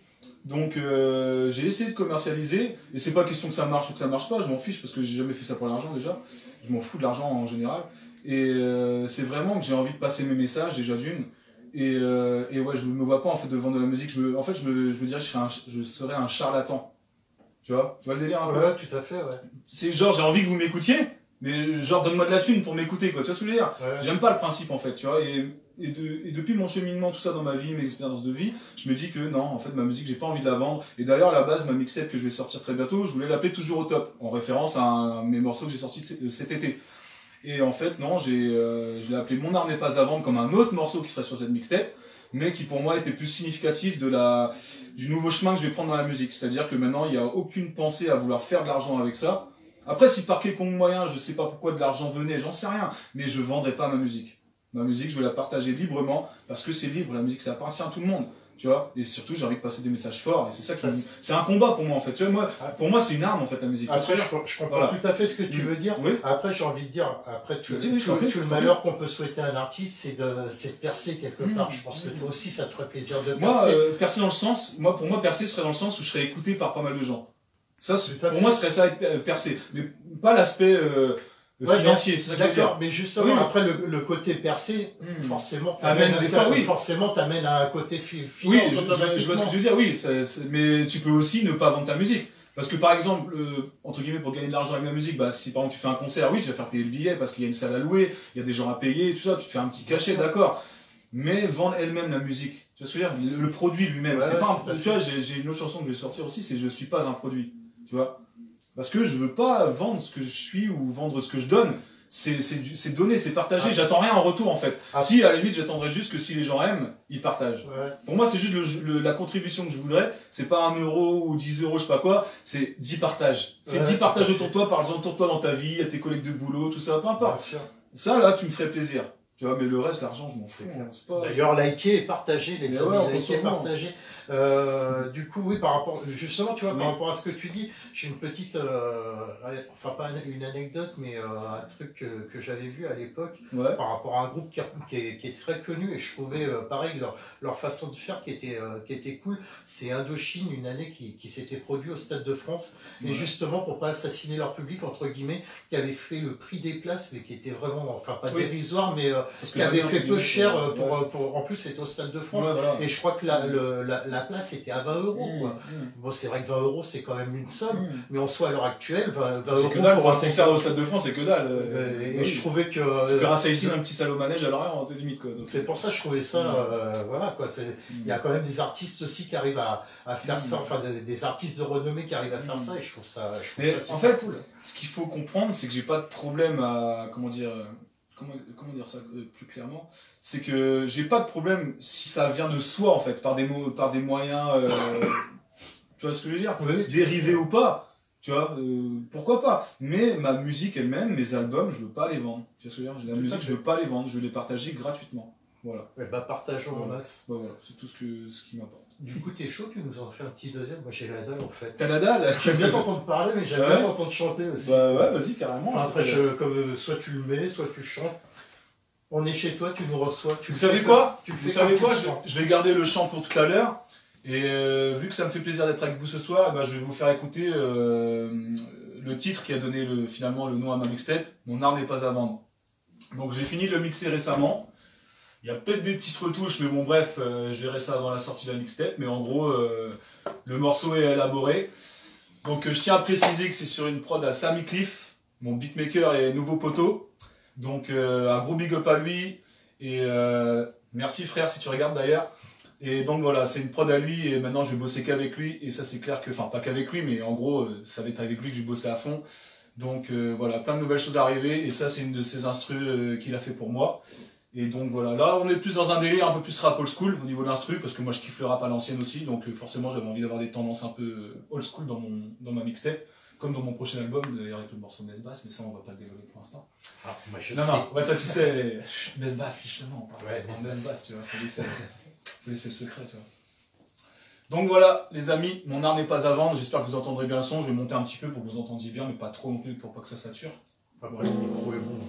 Speaker 2: Donc, j'ai essayé de commercialiser, et c'est pas question que ça marche ou que ça marche pas, je m'en fiche, parce que j'ai jamais fait ça pour l'argent, déjà. Je m'en fous de l'argent en général. Et c'est vraiment que j'ai envie de passer mes messages, déjà d'une. Et ouais, je ne me vois pas en fait de vendre de la musique. Je me dirais que je serais un charlatan. Tu vois le délire un peu?
Speaker 1: Ouais, tout à fait, ouais.
Speaker 2: C'est genre, j'ai envie que vous m'écoutiez, mais genre, donne-moi de la thune pour m'écouter, quoi. Tu vois ce que je veux dire? Ouais. J'aime pas le principe, en fait, tu vois. Et depuis mon cheminement, tout ça dans ma vie, mes expériences de vie, je me dis que non, en fait, ma musique, j'ai pas envie de la vendre. Et d'ailleurs, à la base, ma mixtape que je vais sortir très bientôt, je voulais l'appeler Toujours au top, en référence à mes morceaux que j'ai sortis cet été. Et en fait, non, je l'ai appelé Mon art n'est pas à vendre, comme un autre morceau qui sera sur cette mixtape, mais qui pour moi était plus significatif du nouveau chemin que je vais prendre dans la musique. C'est-à-dire que maintenant, il n'y a aucune pensée à vouloir faire de l'argent avec ça. Après, si par quelconque moyen, je ne sais pas pourquoi de l'argent venait, j'en sais rien, mais je ne vendrai pas ma musique. Ma musique, je vais la partager librement, parce que c'est libre, la musique, ça appartient à tout le monde. Tu vois, et surtout j'ai envie de passer des messages forts, et c'est ça qui c'est un combat pour moi en fait. Tu vois, pour moi c'est une arme en fait la musique.
Speaker 1: Après je comprends tout à fait ce que tu veux dire. Oui. Après j'ai envie de dire, tout le malheur qu'on peut souhaiter à un artiste, c'est de percer quelque part. Je pense que toi aussi ça te ferait plaisir de percer.
Speaker 2: Percer dans le sens, pour moi percer serait dans le sens où je serais écouté par pas mal de gens. Ça pour moi ce serait ça percer, mais pas l'aspect financier, c'est ça que je veux dire.
Speaker 1: Mais justement, après le côté percé, forcément, t'amènes à un côté finance.
Speaker 2: Oui, je vois ce que tu veux dire, oui, mais tu peux aussi ne pas vendre ta musique. Parce que par exemple, entre guillemets, pour gagner de l'argent avec la musique, si par exemple tu fais un concert, oui, tu vas faire payer le billet parce qu'il y a une salle à louer, il y a des gens à payer, tout ça, tu te fais un petit cachet, d'accord. Mais vendre elle-même la musique, tu vois ce que je veux dire, le produit lui-même, c'est pas tu vois, j'ai une autre chanson que je vais sortir aussi, c'est Je suis pas un produit, tu vois. Parce que je veux pas vendre ce que je suis ou vendre ce que je donne. C'est donner, c'est partager. J'attends rien en retour en fait. Si à la limite j'attendrais juste que si les gens aiment, ils partagent. Pour moi c'est juste la contribution que je voudrais. C'est pas 1 euro ou 10 euros, je sais pas quoi. C'est 10 partages. Fais 10 partages autour de toi, parle-en autour de toi dans ta vie, à tes collègues de boulot, tout ça, peu importe. Ça là tu me ferais plaisir. Tu vois, mais le reste, l'argent, je m'en fous.
Speaker 1: D'ailleurs, liker et partager, les amis, liker et partager. Du coup, oui, par rapport, justement, tu vois, par rapport à ce que tu dis, j'ai une petite, enfin pas une anecdote, mais un truc que j'avais vu à l'époque, par rapport à un groupe qui est très connu, et je trouvais, pareil, leur façon de faire qui était cool. C'est Indochine, une année qui s'était produit au Stade de France, et justement, pour pas assassiner leur public, entre guillemets, qui avait fait le prix des places, mais qui était vraiment, enfin pas dérisoire, mais qui avait fait peu cher en plus c'était au Stade de France, et je crois que la place était à 20 euros. Bon, c'est vrai que 20 euros c'est quand même une somme, mais en soi à l'heure actuelle, 20 euros
Speaker 2: que dalle, pour un concert au Stade de France, c'est que dalle.
Speaker 1: Et je trouvais que.
Speaker 2: Tu peux rasser ici un petit salaud manège à l'Orient, c'est limite quoi.
Speaker 1: C'est pour ça que je trouvais ça, voilà quoi. Il y a quand même des artistes aussi qui arrivent à faire ça, enfin des artistes de renommée qui arrivent à faire ça, et je trouve ça super
Speaker 2: en fait,
Speaker 1: cool.
Speaker 2: Ce qu'il faut comprendre, c'est que j'ai pas de problème à, comment dire ça plus clairement, c'est que j'ai pas de problème si ça vient de soi en fait, par des moyens, tu vois ce que je veux dire, dérivés ou pas, tu vois, pourquoi pas, mais ma musique elle-même, mes albums, je veux pas les vendre, tu vois ce que je veux dire, la musique je veux pas les vendre, je veux les partager gratuitement, voilà.
Speaker 1: Et bah partageons en masse.
Speaker 2: Bah voilà, c'est tout ce qui m'apporte.
Speaker 1: Du coup, t'es chaud, tu nous en fais un petit deuxième. Moi, j'ai la dalle en fait.
Speaker 2: T'as la dalle?
Speaker 1: J'aime bien t'entendre parler, mais j'aime bien t'entendre chanter aussi.
Speaker 2: Bah ouais, vas-y, carrément.
Speaker 1: Enfin, après, comme soit tu le mets, soit tu chantes. On est chez toi, tu nous reçois.
Speaker 2: Vous savez quoi? Je vais garder le chant pour tout à l'heure. Et vu que ça me fait plaisir d'être avec vous ce soir, bah, je vais vous faire écouter le titre qui a donné finalement le nom à ma mixtape. Mon art n'est pas à vendre. Donc j'ai fini de le mixer récemment. Il y a peut-être des petites retouches, mais bon bref, je verrai ça avant la sortie de la mixtape, mais en gros, le morceau est élaboré. Donc je tiens à préciser que c'est sur une prod à Sammy Cliff, mon beatmaker et nouveau poteau. Donc un gros big up à lui, et merci frère si tu regardes d'ailleurs. Et donc voilà, c'est une prod à lui, et maintenant je vais bosser qu'avec lui, et ça c'est clair que, enfin pas qu'avec lui, mais en gros, ça va être avec lui que je vais bosser à fond. Donc voilà, plein de nouvelles choses à arriver, et ça c'est une de ses instrus qu'il a fait pour moi. Et donc voilà, là on est plus dans un délire un peu plus rap old school au niveau de l'instru, parce que moi je kiffe le rap à l'ancienne aussi, donc forcément j'avais envie d'avoir des tendances un peu old school dans ma mixtape, comme dans mon prochain album, d'ailleurs avec le morceau Mess Bass, mais ça on va pas le dévoiler pour l'instant.
Speaker 1: Ah, moi je
Speaker 2: sais. Non, ouais, toi tu sais, Mess Bass justement,
Speaker 1: ouais,
Speaker 2: Mess Bass, tu vois, faut laisser le secret, tu vois. Donc voilà les amis, mon art n'est pas à vendre, j'espère que vous entendrez bien le son, je vais monter un petit peu pour que vous entendiez bien, mais pas trop non plus pour pas que ça sature.
Speaker 1: Ah bon, le micro est bon.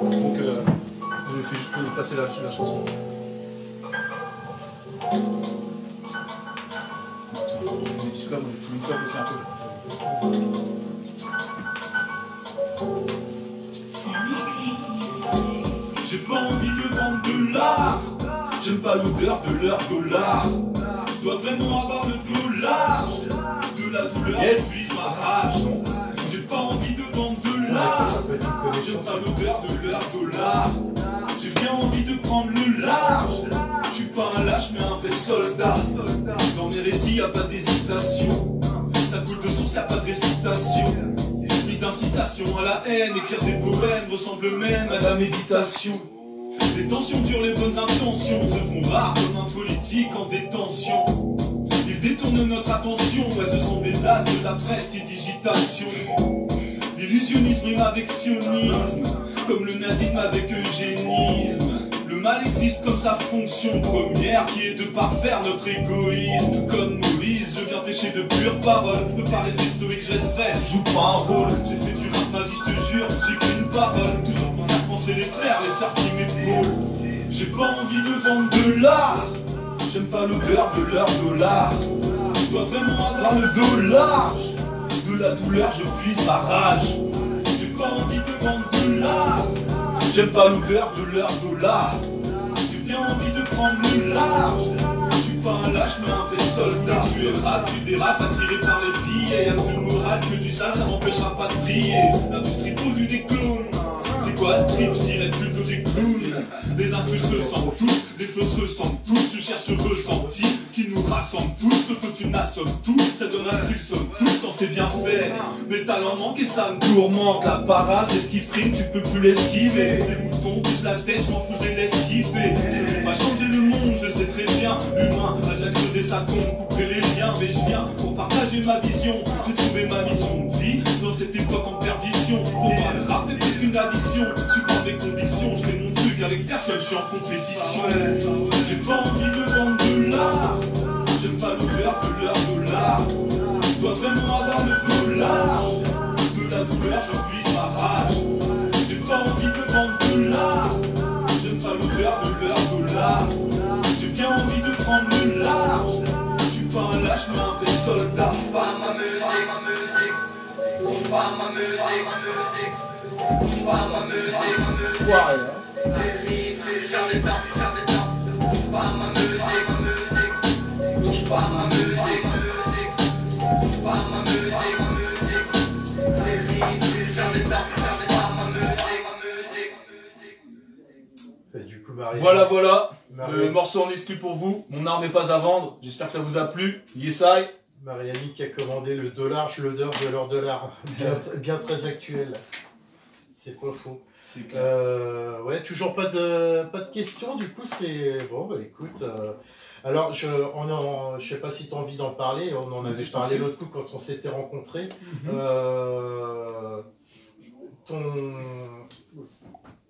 Speaker 2: Donc je fais juste passer la chanson. Tiens, je fais des petits clopes, je fais une clope aussi un peu. J'ai pas envie de vendre de l'art, j'aime pas l'odeur de leur dollar. Je dois vraiment avoir le dollar, de la douleur, je suis ma rage. J'ai pas envie de vendre de l'art, j'aime pas l'odeur de leur dollar. J'ai bien envie de prendre le large. Je suis pas un lâche mais un vrai soldat. Dans mes récits y'a pas d'hésitation, ça coule de source, y'a pas de récitation. Ni d'incitation à la haine, écrire des poèmes ressemble même à la méditation. Les tensions durent, les bonnes intentions se font rares comme un politique en détention. Ils détournent notre attention, ouais ce sont des as de la prestidigitation. L'illusionnisme rime avec sionisme, comme le nazisme avec eugénisme. Le mal existe comme sa fonction première, qui est de parfaire notre égoïsme. Tout comme Moïse, je viens pêcher de pures paroles. Je peux pas rester stoïque, je laisse faire, je joue pas un rôle. J'ai fait du rap ma vie, je te jure, j'écris une parole. Toujours pour faire penser les frères, les sœurs qui m'épaulent. J'ai pas envie de vendre de l'art, j'aime pas l'odeur de leur dollar. Je dois vraiment avoir le dos large, de la douleur je puise ma rage. J'ai pas envie de vendre de l'art, j'aime pas l'odeur de leur dollar. J'ai bien envie de prendre le large. Je suis pas un lâche mais un vrai soldat. Tu es rap, tu dérapes, attiré par les billets. Y'a plus le moral que du sale, ça m'empêchera pas de briller. L'industrie produit des clones. C'est quoi strip, je dirais plutôt des clowns. Les instrus se sentent tous, les flots se ressemblent tous. Je cherche ressenti qui nous rassemble tous. tu n'assommes tout, ça donne un style somme tout quand c'est bien fait. Mes talents manquent et ça me tourmente. La para c'est ce qui prime, tu peux plus l'esquiver. Les moutons poussent la tête, je m'en fous, je les laisse kiffer. Je vais pas changer le monde, je sais très bien. L'humain a déjà creusé sa tombe, couper les liens. Mais je viens pour partager ma vision. J'ai trouvé ma mission de vie dans cette époque en perdition. Pour moi le rap est plus qu'une addiction. Supporte mes convictions, je fais mon truc avec personne, je suis en compétition. J'ai pas envie de vendre de l'art. J'aime pas l'odeur de l'heure de l'art. Je dois vraiment avoir le dollar. De la douleur, je puise ma rage. J'ai pas envie de vendre de l'art. J'aime pas l'odeur de l'heure de l'art. J'ai bien envie de prendre le large. Je suis pas un lâche, mais un vrai soldat.
Speaker 4: Touche pas à ma musique. Touche pas à ma musique. Touche pas à ma musique. J'ai mis, j'ai temps. Touche pas à ma musique. Touche pas à ma musique. Touche pas à ma musique. J'ai mis, j'ai temps. Touche pas à ma musique.
Speaker 1: Du coup, Marianne,
Speaker 2: Voilà. Le morceau en exclu pour vous. Mon art n'est pas à vendre. J'espère que ça vous a plu. Yesai.
Speaker 1: Marianne qui a commandé le dollar, l'odeur de leur dollar. Bien très actuel. C'est pas faux. Ouais, toujours pas de questions, du coup c'est... Bon, bah écoute... Alors, je sais pas si tu as envie d'en parler, on en avait parlé l'autre coup quand on s'était rencontrés.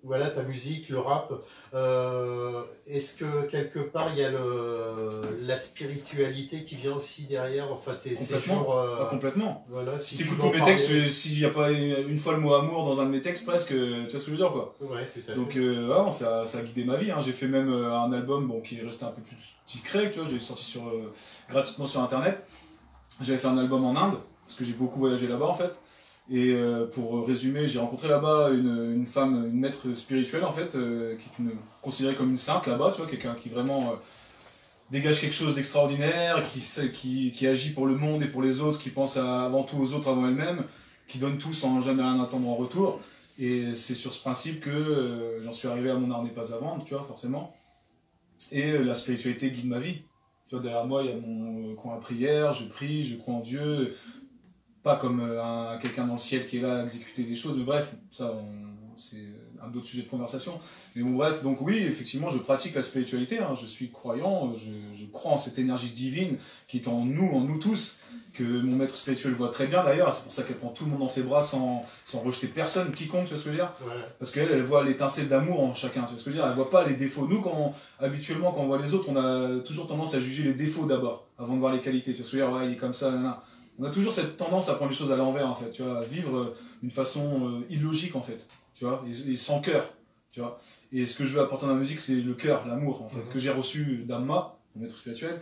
Speaker 1: Voilà, ta musique, le rap, est-ce que quelque part il y a la spiritualité qui vient aussi derrière, enfin tes séjours...
Speaker 2: Complètement.
Speaker 1: Voilà,
Speaker 2: si tu écoutes tous mes textes, s'il n'y a pas une fois le mot amour dans un de mes textes, presque, tu vois ce que je veux dire, quoi.
Speaker 1: Ouais, tout à fait.
Speaker 2: Donc, ça a guidé ma vie, hein. J'ai fait même un album qui est resté un peu plus discret, tu vois, je l'ai sorti gratuitement sur internet. J'avais fait un album en Inde, parce que j'ai beaucoup voyagé là-bas en fait. Et pour résumer, j'ai rencontré là-bas une femme, une maître spirituelle en fait, qui est considérée comme une sainte là-bas, tu vois, quelqu'un qui vraiment dégage quelque chose d'extraordinaire, qui agit pour le monde et pour les autres, qui pense avant tout aux autres avant elle-même, qui donne tout sans jamais rien attendre en retour. Et c'est sur ce principe que j'en suis arrivé à mon art n'est pas à vendre, tu vois, forcément. Et la spiritualité guide ma vie. Tu vois, derrière moi, il y a mon coin à prière, je prie, je crois en Dieu. Pas comme quelqu'un dans le ciel qui est là à exécuter des choses, mais bref, ça, c'est un autre sujet de conversation. Mais bon, bref, donc oui, effectivement, je pratique la spiritualité, hein, je suis croyant, je crois en cette énergie divine qui est en nous tous, que mon maître spirituel voit très bien d'ailleurs, c'est pour ça qu'elle prend tout le monde dans ses bras sans rejeter personne, quiconque, tu vois ce que je veux dire? Ouais. Parce qu'elle, elle voit l'étincelle d'amour en chacun, tu vois ce que je veux dire? Elle voit pas les défauts. Nous, habituellement, quand on voit les autres, on a toujours tendance à juger les défauts d'abord, avant de voir les qualités, tu vois ce que je veux dire? Ouais, il est comme ça, là. On a toujours cette tendance à prendre les choses à l'envers, en fait, tu vois, à vivre d'une façon illogique, en fait, tu vois, et sans cœur, tu vois. Et ce que je veux apporter dans la musique, c'est le cœur, l'amour, en fait, que j'ai reçu d'Amma, mon maître spirituel,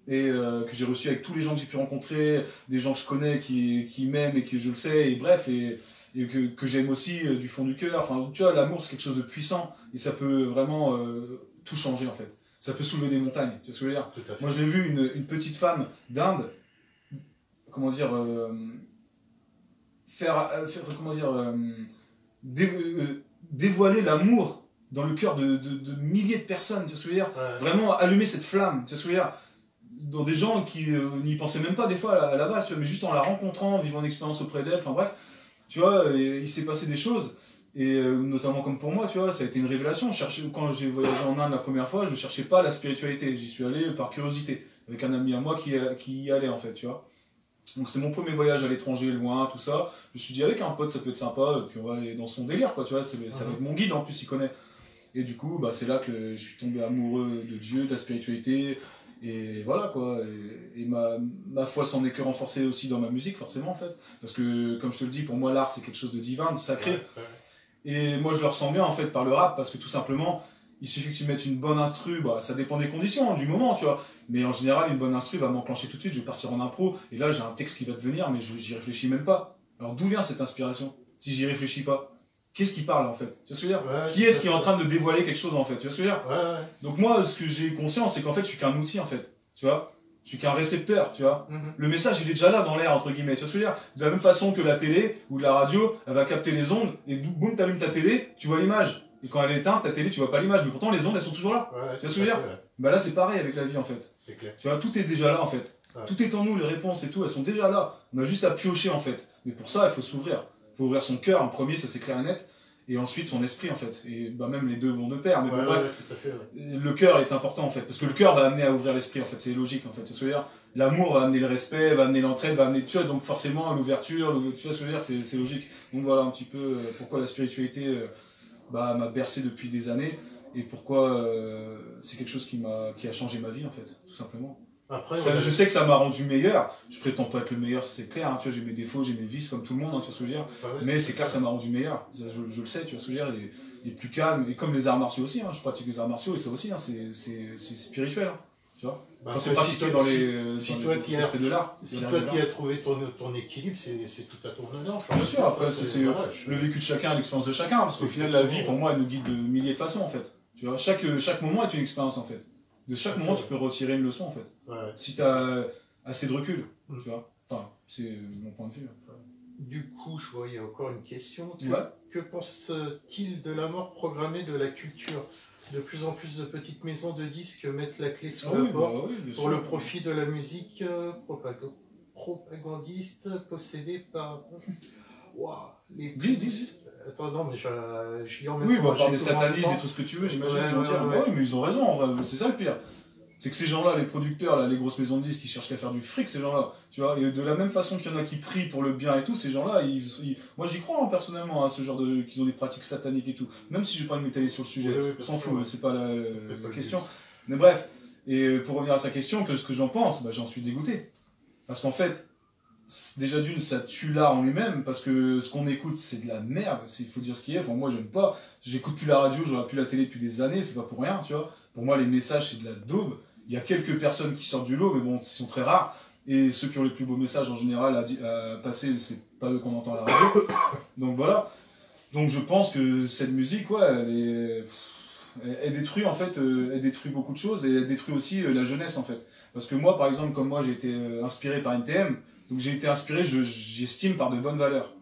Speaker 2: et que j'ai reçu avec tous les gens que j'ai pu rencontrer, des gens que je connais, qui m'aiment et que je le sais, et bref, et que j'aime aussi du fond du cœur. Enfin, tu vois, l'amour, c'est quelque chose de puissant, et ça peut vraiment tout changer, en fait. Ça peut soulever des montagnes, tu vois ce que je veux dire? Moi, je l'ai vu, une petite femme d'Inde, comment dire, dévoiler l'amour dans le cœur de milliers de personnes, tu vois ce que je veux dire? Ouais. Vraiment allumer cette flamme, tu vois ce que je veux dire? Dans des gens qui n'y pensaient même pas des fois à la base, tu vois, mais juste en la rencontrant, vivant une expérience auprès d'elle, enfin bref, tu vois, il s'est passé des choses, et notamment comme pour moi, tu vois, ça a été une révélation. Quand j'ai voyagé en Inde la première fois, je ne cherchais pas la spiritualité, j'y suis allé par curiosité, avec un ami à moi qui y allait en fait, tu vois. Donc c'était mon premier voyage à l'étranger, loin, tout ça. Je me suis dit avec un pote ça peut être sympa, et puis on va aller dans son délire quoi, tu vois, ça va être mon guide en plus, il connaît. Et du coup, bah, c'est là que je suis tombé amoureux de Dieu, de la spiritualité, et voilà quoi. Et ma foi s'en est que renforcée aussi dans ma musique forcément en fait. Parce que comme je te le dis, pour moi l'art c'est quelque chose de divin, de sacré. Et moi je le ressens bien en fait par le rap, parce que tout simplement, il suffit que tu mettes une bonne instru, bah, ça dépend des conditions, hein, du moment, tu vois. Mais en général, une bonne instru va m'enclencher tout de suite, je vais partir en impro, et là j'ai un texte qui va devenir, mais j'y réfléchis même pas. Alors d'où vient cette inspiration, si j'y réfléchis pas? Qu'est-ce qui parle en fait? Tu vois ce que je veux dire? Ouais, qui est-ce qui est en train de dévoiler quelque chose en fait? Tu vois ce que je veux dire? Ouais. Donc moi, ce que j'ai conscience, c'est qu'en fait, je suis qu'un outil en fait, tu vois. Je suis qu'un récepteur, tu vois. Le message, il est déjà là dans l'air, entre guillemets, tu vois ce que je veux dire? De la même façon que la télé ou la radio, elle va capter les ondes, et boum, t'allumes ta télé, tu vois l'image. Et quand elle est éteinte, ta télé, tu vois pas l'image, mais pourtant les ondes, elles sont toujours là. Tu vois ce que je veux dire? Bah là, c'est pareil avec la vie en fait. C'est clair. Tu vois, tout est déjà là en fait. Tout est en nous, les réponses et tout, elles sont déjà là. On a juste à piocher en fait. Mais pour ça, il faut s'ouvrir. Il faut ouvrir son cœur en premier, ça c'est clair et net. Et ensuite son esprit en fait. Et bah, même les deux vont de pair. Mais bon, bref,
Speaker 1: tout à fait,
Speaker 2: le cœur est important en fait. Parce que le cœur va amener à ouvrir l'esprit en fait. C'est logique en fait. Tu vois ce que je veux dire ? L'amour va amener le respect, va amener l'entraide, va amener, tu vois, donc forcément l'ouverture, tu vois ce que je veux dire, c'est logique. Donc voilà un petit peu pourquoi la spiritualité m'a bercé depuis des années et pourquoi c'est quelque chose qui a changé ma vie en fait, tout simplement.
Speaker 1: Après,
Speaker 2: je sais que ça m'a rendu meilleur, je prétends pas être le meilleur, ça c'est clair, hein, tu vois, j'ai mes défauts, j'ai mes vices comme tout le monde, hein, tu vois ce que je veux dire, mais c'est clair que ça m'a rendu meilleur, je le sais, tu vois ce que je veux dire, et plus calme, et comme les arts martiaux aussi, hein, je pratique les arts martiaux et ça aussi, hein, c'est spirituel. Hein. Tu vois quand c'est pratiqué dans les
Speaker 1: aspects de l'art. Si toi tu as trouvé ton équilibre, c'est tout à ton honneur.
Speaker 2: Bien sûr, après c'est le vécu de chacun, l'expérience de chacun, parce qu'au final la vie pour moi elle nous guide de milliers de façons en fait. Tu vois, chaque moment est une expérience en fait. De chaque moment tu peux retirer une leçon en fait. Si tu as assez de recul, tu vois. Enfin, c'est mon point de vue.
Speaker 1: Du coup, je vois, il y a encore une question. Que pense-t-il de la mort programmée de la culture ? De plus en plus de petites maisons de disques mettent la clé sous la porte pour le profit de la musique propagandiste possédée par... les Attends, non, mais je lis en même temps.
Speaker 2: Oui, par des satanistes et tout ce que tu veux, j'imagine qu'ils vont dire. Oui, mais ils ont raison, en vrai, c'est ça le pire. C'est que ces gens-là, les producteurs, là, les grosses maisons de disques, ils cherchent qu'à faire du fric, ces gens-là. Tu vois, et de la même façon qu'il y en a qui prient pour le bien et tout, ces gens-là, moi j'y crois hein, personnellement à ce genre qu'ils ont des pratiques sataniques et tout. Même si je vais pas m'étaler sur le sujet, on s'en fout, c'est pas la question. Mais bref, et pour revenir à sa question, ce que j'en pense, j'en suis dégoûté. Parce qu'en fait, déjà d'une, ça tue l'art en lui-même, parce que ce qu'on écoute, c'est de la merde, il faut dire ce qu'il y a. Enfin, moi j'aime pas, j'écoute plus la radio, j'aurais plus la télé depuis des années, c'est pas pour rien, tu vois. Pour moi, les messages, c'est de la daube. Il y a quelques personnes qui sortent du lot, mais bon, ils sont très rares. Et ceux qui ont les plus beaux messages, en général, à passer, c'est pas eux qu'on entend à la radio. Donc voilà. Donc je pense que cette musique, elle détruit en fait, elle détruit beaucoup de choses et elle détruit aussi la jeunesse en fait. Parce que moi, par exemple, comme moi, j'ai été inspiré par NTM, donc j'ai été inspiré, j'estime, par de bonnes valeurs.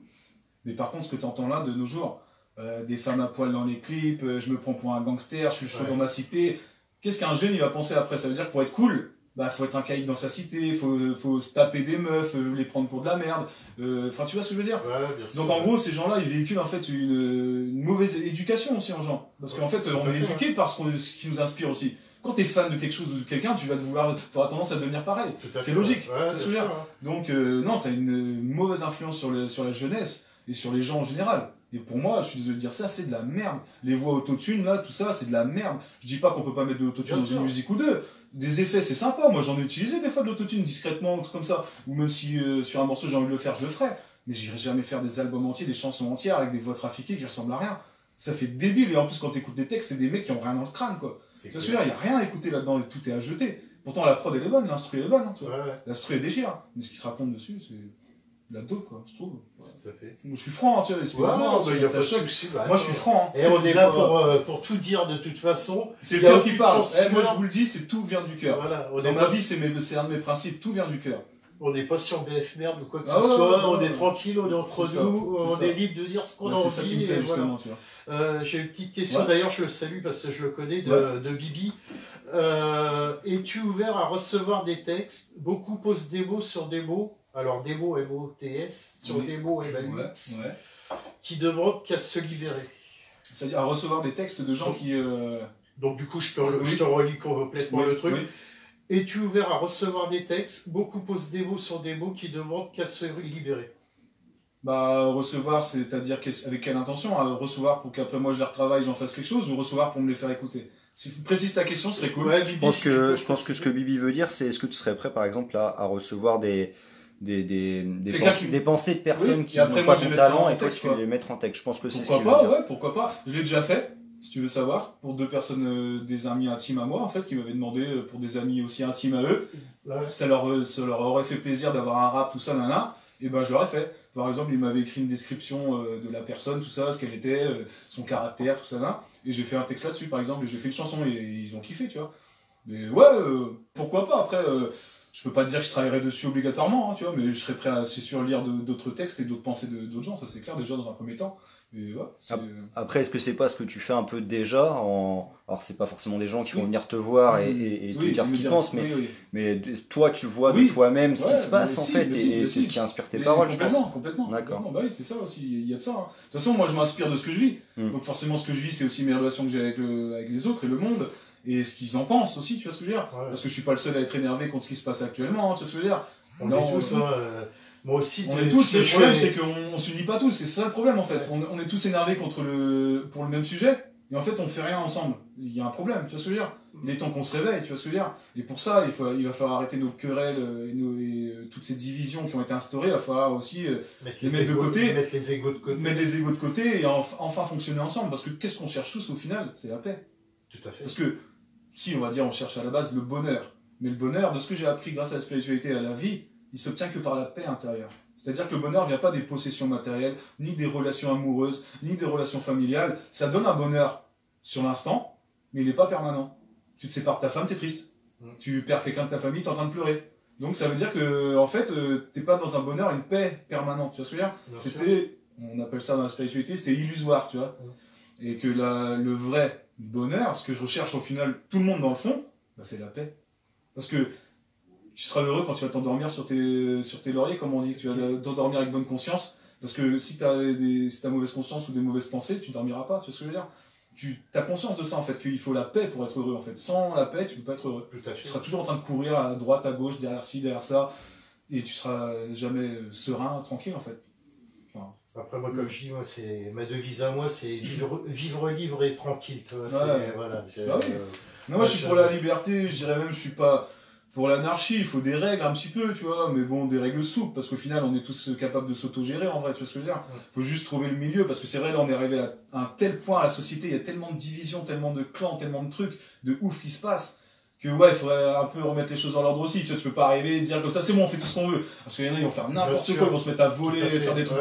Speaker 2: Mais par contre, ce que tu entends là de nos jours, des femmes à poil dans les clips, je me prends pour un gangster, je suis chaud dans ma cité. Qu'est-ce qu'un jeune il va penser après? Ça veut dire que pour être cool, faut être un caïd dans sa cité, faut se taper des meufs, les prendre pour de la merde. Enfin, tu vois ce que je veux dire? Donc en gros, ces gens-là, ils véhiculent en fait une mauvaise éducation aussi en gens. Parce qu'en fait, on est éduqué par ce qui nous inspire aussi. Quand tu es fan de quelque chose ou de quelqu'un, tu auras tendance à devenir pareil. C'est logique. Donc non, ça a une mauvaise influence sur la jeunesse et sur les gens en général. Et pour moi, je suis désolé de dire ça, c'est de la merde. Les voix autotune, là, tout ça, c'est de la merde. Je dis pas qu'on peut pas mettre de l'autotune dans une musique ou deux. Des effets, c'est sympa. Moi, j'en ai utilisé des fois de l'autotune discrètement, ou truc comme ça. Ou même si sur un morceau j'ai envie de le faire, je le ferai. Mais j'irai jamais faire des albums entiers, des chansons entières avec des voix trafiquées qui ressemblent à rien. Ça fait débile. Et en plus, quand t'écoutes des textes, c'est des mecs qui ont rien dans le crâne, quoi. Tu vois ce que je veux dire, il n'y a rien à écouter là-dedans, tout est à jeter. Pourtant, la prod, elle est bonne, l'instru, elle est bonne. Hein, l'instru, elle déchire. Mais ce qu'ils te racontent dessus, c'est la dope, quoi, je trouve. Je suis franc, tu vois, excusez-moi.
Speaker 1: Moi, je suis
Speaker 2: franc.
Speaker 1: Et on est là pour tout dire de toute façon.
Speaker 2: C'est le cœur qui parle. Moi, je vous le dis, tout vient du cœur. Dans ma vie, c'est un de mes principes, tout vient du cœur.
Speaker 1: On n'est pas sur BF Merde ou quoi que ce soit, on est tranquille, on est entre nous, on est libre de dire ce qu'on a envie.
Speaker 2: C'est ça qui me plaît, justement, tu
Speaker 1: vois. J'ai une petite question, d'ailleurs, je le salue parce que je le connais, de Bibi. Es-tu ouvert à recevoir des textes? Beaucoup posent des mots sur des mots. Alors, des mots M-O-T-S, sur des mots M-A-U-X, qui demandent qu'à se libérer.
Speaker 2: C'est-à-dire à recevoir des textes de gens qui...
Speaker 1: Donc, du coup, je te relis complètement le truc. Es-tu ouvert à recevoir des textes? Beaucoup posent des mots sur des mots qui demandent qu'à se libérer.
Speaker 2: Recevoir, c'est-à-dire avec quelle intention? Recevoir pour qu'après moi je les retravaille, j'en fasse quelque chose, ou recevoir pour me les faire écouter? Si tu précises ta question, ce serait cool.
Speaker 3: Je pense que ce que Bibi veut dire, c'est est-ce que tu serais prêt, par exemple, à recevoir des pensées de personnes qui n'ont pas ton talent et toi tu les mettre en texte. Je pense que c'est ce qu'il veut dire.
Speaker 2: Pourquoi pas. Je l'ai déjà fait, si tu veux savoir, pour deux personnes, des amis intimes à moi, en fait, qui m'avaient demandé pour des amis aussi intimes à eux. Ça leur aurait fait plaisir d'avoir un rap, tout ça, nana. Et je l'aurais fait. Par exemple, il m'avait écrit une description de la personne, tout ça, ce qu'elle était, son caractère, tout ça, nana. Et j'ai fait un texte là-dessus, par exemple, et j'ai fait une chanson et ils ont kiffé, tu vois. Mais pourquoi pas. Après, Je peux pas te dire que je travaillerai dessus obligatoirement, hein, tu vois, mais je serais prêt à, c'est sûr, lire d'autres textes et d'autres pensées d'autres gens, ça c'est clair, déjà dans un premier temps. Et ouais,
Speaker 3: après, est-ce que c'est pas ce que tu fais un peu déjà Alors, c'est pas forcément des gens qui vont venir te voir et te dire ce qu'ils pensent, mais toi, tu vois de toi-même ce qui se passe, en fait, et c'est ce qui inspire tes paroles, je pense.
Speaker 2: Complètement.
Speaker 3: D'accord.
Speaker 2: Bah oui, c'est ça aussi, il y a de ça. Hein. De toute façon, moi, je m'inspire de ce que je vis. Donc forcément, ce que je vis, c'est aussi mes relations que j'ai avec les autres et le monde, et ce qu'ils en pensent aussi, tu vois ce que je veux dire. Parce que je suis pas le seul à être énervé contre ce qui se passe actuellement, hein, tu vois ce que je veux dire.
Speaker 1: On est tous, moi aussi,
Speaker 2: on est tous, le problème c'est qu'on s'unit pas tous, c'est ça le problème en fait. On est tous énervés pour le même sujet, et en fait on fait rien ensemble. Il y a un problème, tu vois ce que je veux dire. Il est temps qu'on se réveille, tu vois ce que je veux dire. Et pour ça, il va falloir arrêter nos querelles et toutes ces divisions qui ont été instaurées, il va falloir aussi les mettre de côté,
Speaker 1: mettre les égos de côté,
Speaker 2: et enfin fonctionner ensemble. Parce que qu'est-ce qu'on cherche tous au final? C'est la paix.
Speaker 1: Tout à fait.
Speaker 2: Parce que si on va dire on cherche à la base le bonheur, mais le bonheur, de ce que j'ai appris grâce à la spiritualité et à la vie, il s'obtient que par la paix intérieure. C'est-à-dire que le bonheur ne vient pas des possessions matérielles, ni des relations amoureuses, ni des relations familiales. Ça donne un bonheur sur l'instant, mais il n'est pas permanent. Tu te sépares de ta femme, tu es triste. Tu perds quelqu'un de ta famille, tu es en train de pleurer. Donc ça veut dire que, en fait, tu n'es pas dans un bonheur, une paix permanente. Tu vois ce que je veux dire? C'était, on appelle ça dans la spiritualité, c'était illusoire, tu vois. Et que le vrai bonheur, ce que je recherche au final, tout le monde dans le fond, bah, c'est la paix. Parce que tu seras heureux quand tu vas t'endormir sur tes lauriers, comme on dit, que tu vas t'endormir avec bonne conscience. Parce que si tu as mauvaise conscience ou des mauvaises pensées, tu ne dormiras pas, tu vois ce que je veux dire. Tu as conscience de ça, en fait, qu'il faut la paix pour être heureux, en fait. Sans la paix, tu ne peux pas être heureux. Tu seras toujours en train de courir à droite, à gauche, derrière ci, derrière ça, et tu seras jamais serein, tranquille, en fait. Enfin,
Speaker 1: après, moi, comme je dis, ma devise à moi, c'est vivre libre et tranquille. Voilà,
Speaker 2: non, moi, je suis pour la liberté, je dirais même, je suis pas... Pour l'anarchie, il faut des règles un petit peu, tu vois, mais bon, des règles souples, parce qu'au final, on est tous capables de s'autogérer, en vrai, tu vois ce que je veux dire. Il faut juste trouver le milieu, parce que c'est vrai, là, on est arrivé à un tel point à la société, il y a tellement de divisions, tellement de clans, tellement de trucs, de ouf qui se passent, que ouais, il faudrait un peu remettre les choses dans l'ordre aussi, tu vois, tu peux pas arriver et dire comme ça, c'est bon, on fait tout ce qu'on veut. Parce qu'il y en a, ils vont faire n'importe quoi, ils vont se mettre à voler, faire des trucs,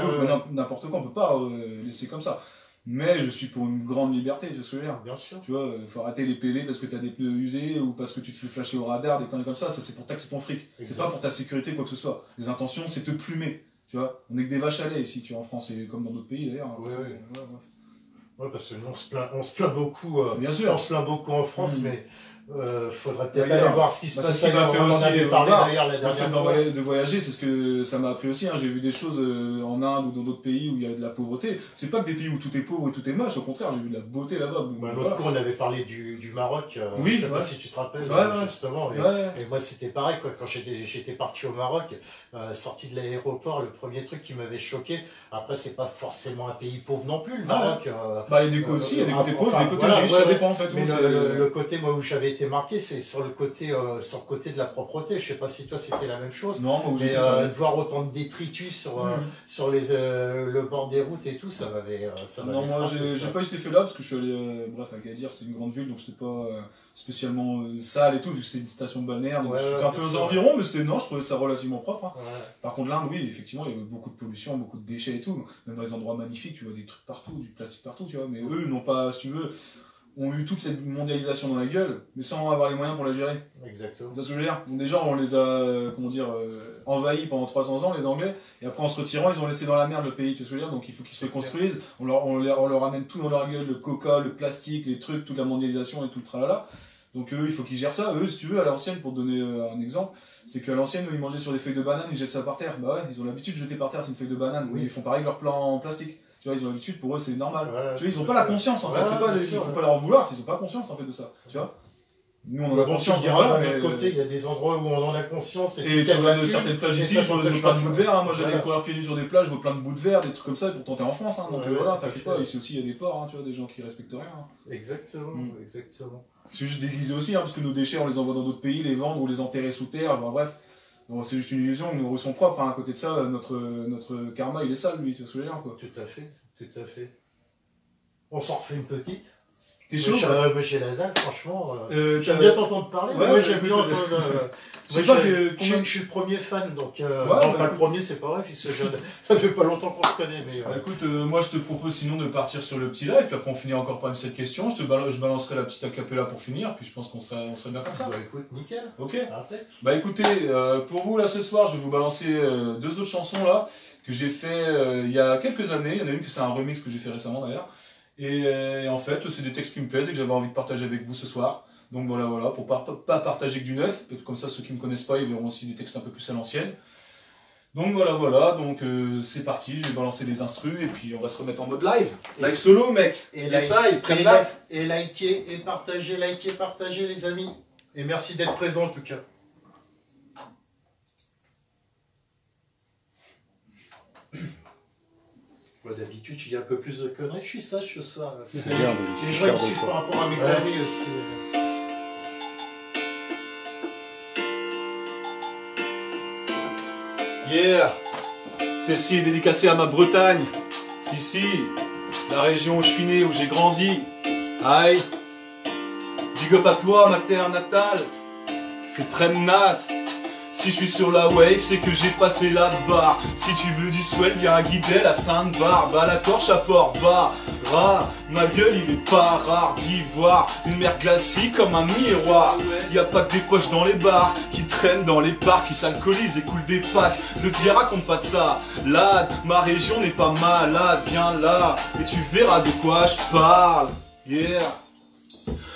Speaker 2: n'importe quoi, on peut pas laisser comme ça. Mais je suis pour une grande liberté, tu vois ce que je veux dire.
Speaker 1: Bien sûr.
Speaker 2: Tu vois, il faut arrêter les PV parce que tu as des pneus usés ou parce que tu te fais flasher au radar, des conneries comme ça c'est pour taxer ton fric. C'est pas pour ta sécurité, quoi que ce soit. Les intentions, c'est te plumer. Tu vois, on est que des vaches à lait ici, tu vois, en France et comme dans d'autres pays d'ailleurs.
Speaker 1: Ouais, parce que nous, on se plaint beaucoup.
Speaker 2: Bien sûr.
Speaker 1: On se plaint beaucoup en France, mais. Faudrait peut-être aller voir ce qui se passe.
Speaker 2: C'est ce qui m'a fait aussi,
Speaker 1: d'ailleurs la dernière fois.
Speaker 2: De voyager, c'est ce que ça m'a appris aussi. Hein. J'ai vu des choses en Inde ou dans d'autres pays où il y a de la pauvreté. C'est pas que des pays où tout est pauvre et tout est moche, au contraire, j'ai vu de la beauté là-bas.
Speaker 1: L'autre coup, on avait parlé du Maroc.
Speaker 2: Oui,
Speaker 1: je sais pas si tu te rappelles, justement. Et moi, c'était pareil, quoi. Quand j'étais parti au Maroc, sorti de l'aéroport, le premier truc qui m'avait choqué, après, c'est pas forcément un pays pauvre non plus, le Maroc.
Speaker 2: Il y a des côtés aussi, il y a des côtés pauvres, des côtés riches, ça dépend en fait.
Speaker 1: Mais le côté, moi, où j'avais été marqué, c'est sur le côté de la propreté. Je sais pas si toi c'était la même chose.
Speaker 2: Non, moi où j'étais
Speaker 1: de voir autant de détritus sur le bord des routes et tout, ça m'avait.
Speaker 2: Non, moi j'ai pas eu cet effet-là parce que je suis allé, bref, à Agadir, c'était une grande ville donc c'était pas spécialement sale et tout vu que c'est une station balnéaire donc j'étais un peu aux environs mais je trouvais ça relativement propre. Hein. Par contre l'Inde, oui, effectivement, il y avait beaucoup de pollution, beaucoup de déchets et tout. Même dans les endroits magnifiques, tu vois des trucs partout, du plastique partout, tu vois. Mais eux n'ont pas, si tu veux, ont eu toute cette mondialisation dans la gueule, mais sans avoir les moyens pour la gérer.
Speaker 1: Exactement.
Speaker 2: Tu vois ce que je veux dire? Donc déjà, on les a, envahis pendant 300 ans, les Anglais, et après en se retirant, ils ont laissé dans la merde le pays, tu vois ce que je veux dire? Donc il faut qu'ils se reconstruisent, on leur amène tout dans leur gueule, le coca, le plastique, les trucs, toute la mondialisation et tout le tralala. Donc eux, il faut qu'ils gèrent ça. Eux, si tu veux, à l'ancienne, pour te donner un exemple, c'est qu'à l'ancienne, ils mangeaient sur des feuilles de banane, ils jettent ça par terre. Bah ouais, ils ont l'habitude de jeter par terre, c'est une feuille de banane, mais ils font pareil avec leur plan en plastique. Tu vois, ils ont l'habitude, pour eux c'est normal. Tu vois, ils n'ont pas la conscience en fait, c'est pas, il faut pas leur en vouloir, ils n'ont pas conscience en fait de ça. Tu vois, nous on en a conscience.
Speaker 1: D'un côté, il y a des endroits où on en a conscience.
Speaker 2: Et tu vois, de certaines plages ici, je vois plein de bouts de verre. Moi j'allais courir pieds nus sur des plages, je vois plein de bouts de verre, des trucs comme ça, et pourtant t'es en France. Donc voilà, t'inquiète pas, ici aussi il y a des ports, tu vois, des gens qui respectent rien.
Speaker 1: Exactement, exactement.
Speaker 2: C'est juste déguisé aussi, parce que nos déchets on les envoie dans d'autres pays, les vendre ou les enterrer sous terre, bref. C'est juste une illusion, nos rues sont propres. À côté de ça, notre karma il est sale, lui, tu vois ce que je veux dire, quoi.
Speaker 1: Tout à fait. On s'en refait une petite.
Speaker 2: T'es chaud?
Speaker 1: J'ai la dalle, franchement. J'aime bien t'entendre parler. Ouais, moi, j'aime bien entendre. Je suis le premier fan, donc non, pas le premier, c'est pas vrai, puisque ça fait pas longtemps qu'on se connaît. Mais,
Speaker 2: écoute, moi je te propose sinon de partir sur le petit live, puis après on finit encore par une seule question. Je balancerai la petite acapella pour finir, puis je pense qu'on serait bien comme ça.
Speaker 1: Bah écoute, nickel.
Speaker 2: Ok. Bah écoutez, pour vous là ce soir, je vais vous balancer deux autres chansons là que j'ai fait il y a quelques années. Il y en a une que c'est un remix que j'ai fait récemment d'ailleurs. Et en fait, c'est des textes qui me plaisent et que j'avais envie de partager avec vous ce soir. Donc voilà, pour pas partager que du neuf, comme ça ceux qui me connaissent pas, ils verront aussi des textes un peu plus à l'ancienne. Donc voilà, donc c'est parti, je vais balancer les instrus et puis on va se remettre en mode live. Live solo mec, et
Speaker 1: likez et partagez les amis. Et merci d'être présents en tout cas. D'habitude, je dis un peu plus de conneries, je suis sage ce soir.
Speaker 3: C'est bien,
Speaker 1: les gens me suivent par rapport à mes conneries aussi.
Speaker 2: Yeah, celle-ci est dédicacée à ma Bretagne. Si, la région où je suis né, où j'ai grandi. Aïe, big up à toi, ma terre natale. C'est Premnat. Si je suis sur la wave, c'est que j'ai passé la barre. Si tu veux du swell, viens à Guidel, à Sainte-Barbe, à la torche à Port-Bas. Ma gueule, il est pas rare d'y voir une mer glacée comme un miroir. Y a pas que des poches dans les bars qui traînent dans les parcs, qui s'alcoolisent et coulent des packs de bière, raconte pas de ça. Lad, ma région n'est pas malade, viens là et tu verras de quoi je parle. Yeah.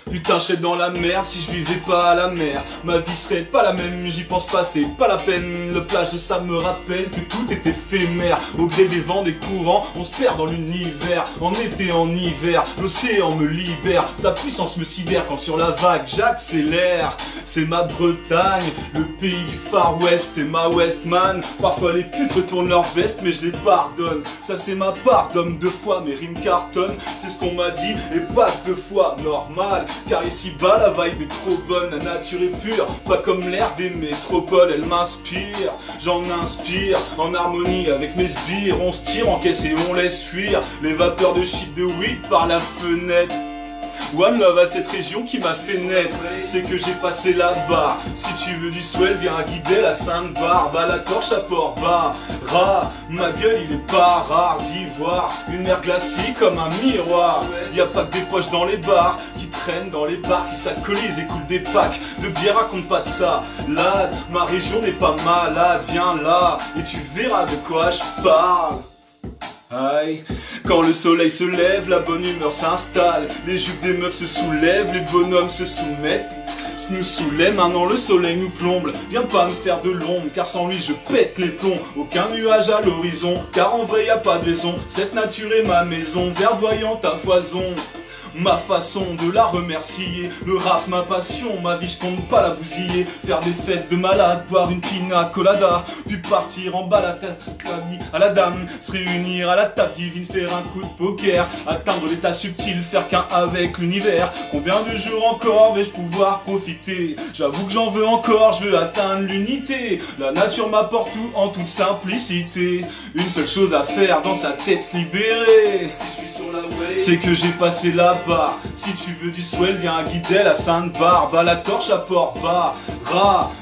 Speaker 2: Putain, je serais dans la merde si je vivais pas à la mer. Ma vie serait pas la même, j'y pense pas, c'est pas la peine. Le plage de ça me rappelle que tout est éphémère. Au gré des vents, des courants, on se perd dans l'univers. En été, en hiver, l'océan me libère. Sa puissance me sidère quand sur la vague j'accélère. C'est ma Bretagne, le pays du Far West, c'est ma Westman. Parfois les putes retournent leur veste, mais je les pardonne. Ça c'est ma part d'homme de foi, mes rimes cartonnent. C'est ce qu'on m'a dit, et pas deux fois normal. Car ici-bas la vibe est trop bonne, la nature est pure, pas comme l'air des métropoles, elle m'inspire, j'en inspire, en harmonie avec mes sbires, on se tire en caisse et on laisse fuir les vapeurs de shit de weed par la fenêtre. One love à cette région qui m'a fait naître, c'est que j'ai passé là-bas. Si tu veux du swell, viens à Guidel, à Sainte-Barbe, à la torche à Port-Bas. Ma gueule, il est pas rare d'y voir une mer glacée comme un miroir. Y a pas que des poches dans les bars qui traînent dans les bars, qui s'alcoolisent et coulent des packs de bière, raconte pas de ça. Lad, ma région n'est pas malade, viens là et tu verras de quoi je parle. Aïe. Quand le soleil se lève, la bonne humeur s'installe. Les jupes des meufs se soulèvent, les bonhommes se soumettent. Nous saoulait, maintenant le soleil nous plombe. Viens pas me faire de l'ombre, car sans lui je pète les plombs. Aucun nuage à l'horizon, car en vrai y a pas de raison. Cette nature est ma maison, verdoyante à foison. Ma façon de la remercier, le rap ma passion, ma vie je compte pas la bousiller. Faire des fêtes de malade, boire une pina colada, puis partir en balade à la dame, se réunir à la table divine, faire un coup de poker, atteindre l'état subtil, faire qu'un avec l'univers. Combien de jours encore vais-je pouvoir profiter? J'avoue que j'en veux encore, je veux atteindre l'unité. La nature m'apporte tout en toute simplicité. Une seule chose à faire dans sa tête, se libérer. Si je suis sur la wave, c'est que j'ai passé là-bas. Si tu veux du swell, viens à Guidel, à Sainte-Barbe, à la torche à Port-Bas.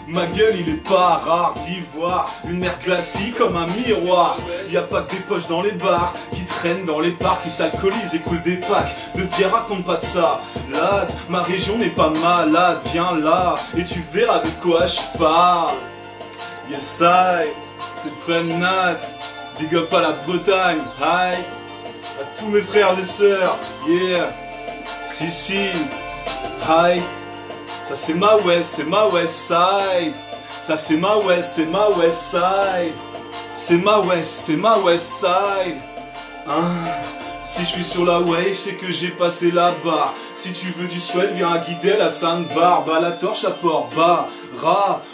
Speaker 2: Ma gueule, il est pas rare d'y voir une mer glacée comme un miroir. Y a pas que des poches dans les bars qui traînent dans les parcs, qui s'alcoolisent et coulent des packs de bière, raconte pas de ça. Lad, ma région n'est pas malade, viens là et tu verras de quoi je parle. Yes I, c'est Premnat, big up à la Bretagne, hi, à tous mes frères et sœurs, yeah. Si, hi, ça c'est ma west side. Ça c'est ma west side. C'est ma west side. Si je suis sur la wave, c'est que j'ai passé là-bas. Si tu veux du swell, viens à Guidel, à Sainte-Barbe, à la torche à Port-Bas.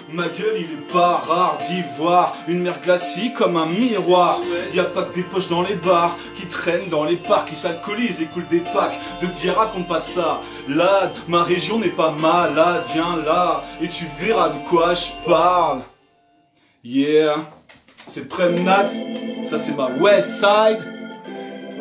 Speaker 2: Ma gueule, il est pas rare d'y voir une mer glacée comme un miroir. Y a pas que des poches dans les bars qui traînent dans les parcs, qui s'alcoolisent et coulent des packs de bière, raconte pas de ça. Lad, ma région n'est pas malade, viens là et tu verras de quoi je parle. Yeah, c'est Premnat, ça c'est ma west side.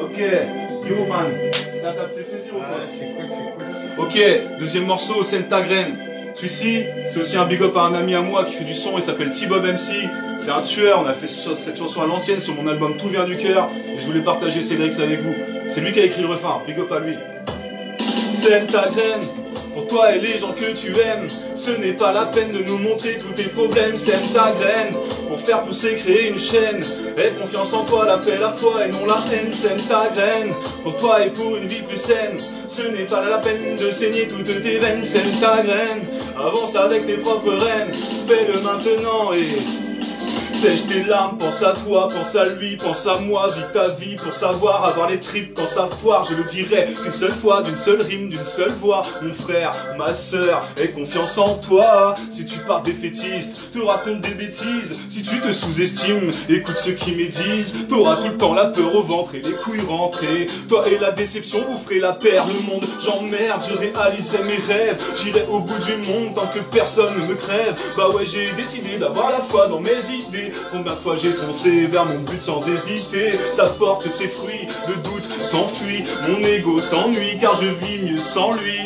Speaker 2: Ok, yo man. Ça t'a fait plaisir ou quoi?
Speaker 1: Ouais, c'est cool, c'est cool.
Speaker 2: Ok, deuxième morceau, Senta Graine. Celui-ci, c'est aussi un big up à un ami à moi qui fait du son, il s'appelle T-Bob MC. C'est un tueur, on a fait cette chanson à l'ancienne sur mon album Tout vient du cœur. Et je voulais partager ces lyrics avec vous. C'est lui qui a écrit le refrain, big up à lui. Senta Graine. Pour toi et les gens que tu aimes, ce n'est pas la peine de nous montrer tous tes problèmes. Sème ta graine pour faire pousser, créer une chaîne. Aie confiance en toi, la paix, la foi et non la haine. Sème ta graine pour toi et pour une vie plus saine. Ce n'est pas la peine de saigner toutes tes veines. Sème ta graine, avance avec tes propres rênes. Fais-le maintenant et sèche tes larmes, pense à toi, pense à lui, pense à moi, vis ta vie pour savoir, avoir les tripes quand ça foire, je le dirai qu'une seule fois, d'une seule rime, d'une seule voix, mon frère, ma sœur, aie confiance en toi, si tu pars défaitiste, te raconte des bêtises, si tu te sous-estimes, écoute ceux qui médisent, t'auras tout le temps la peur au ventre et les couilles rentrées, toi et la déception, vous ferez la paire, le monde, j'emmerde, je réaliserai mes rêves, j'irai au bout du monde tant que personne ne me crève, bah ouais j'ai décidé d'avoir la foi dans mes idées. Combien de fois j'ai foncé vers mon but sans hésiter. Ça porte ses fruits, le doute s'enfuit. Mon ego s'ennuie car je vis mieux sans lui.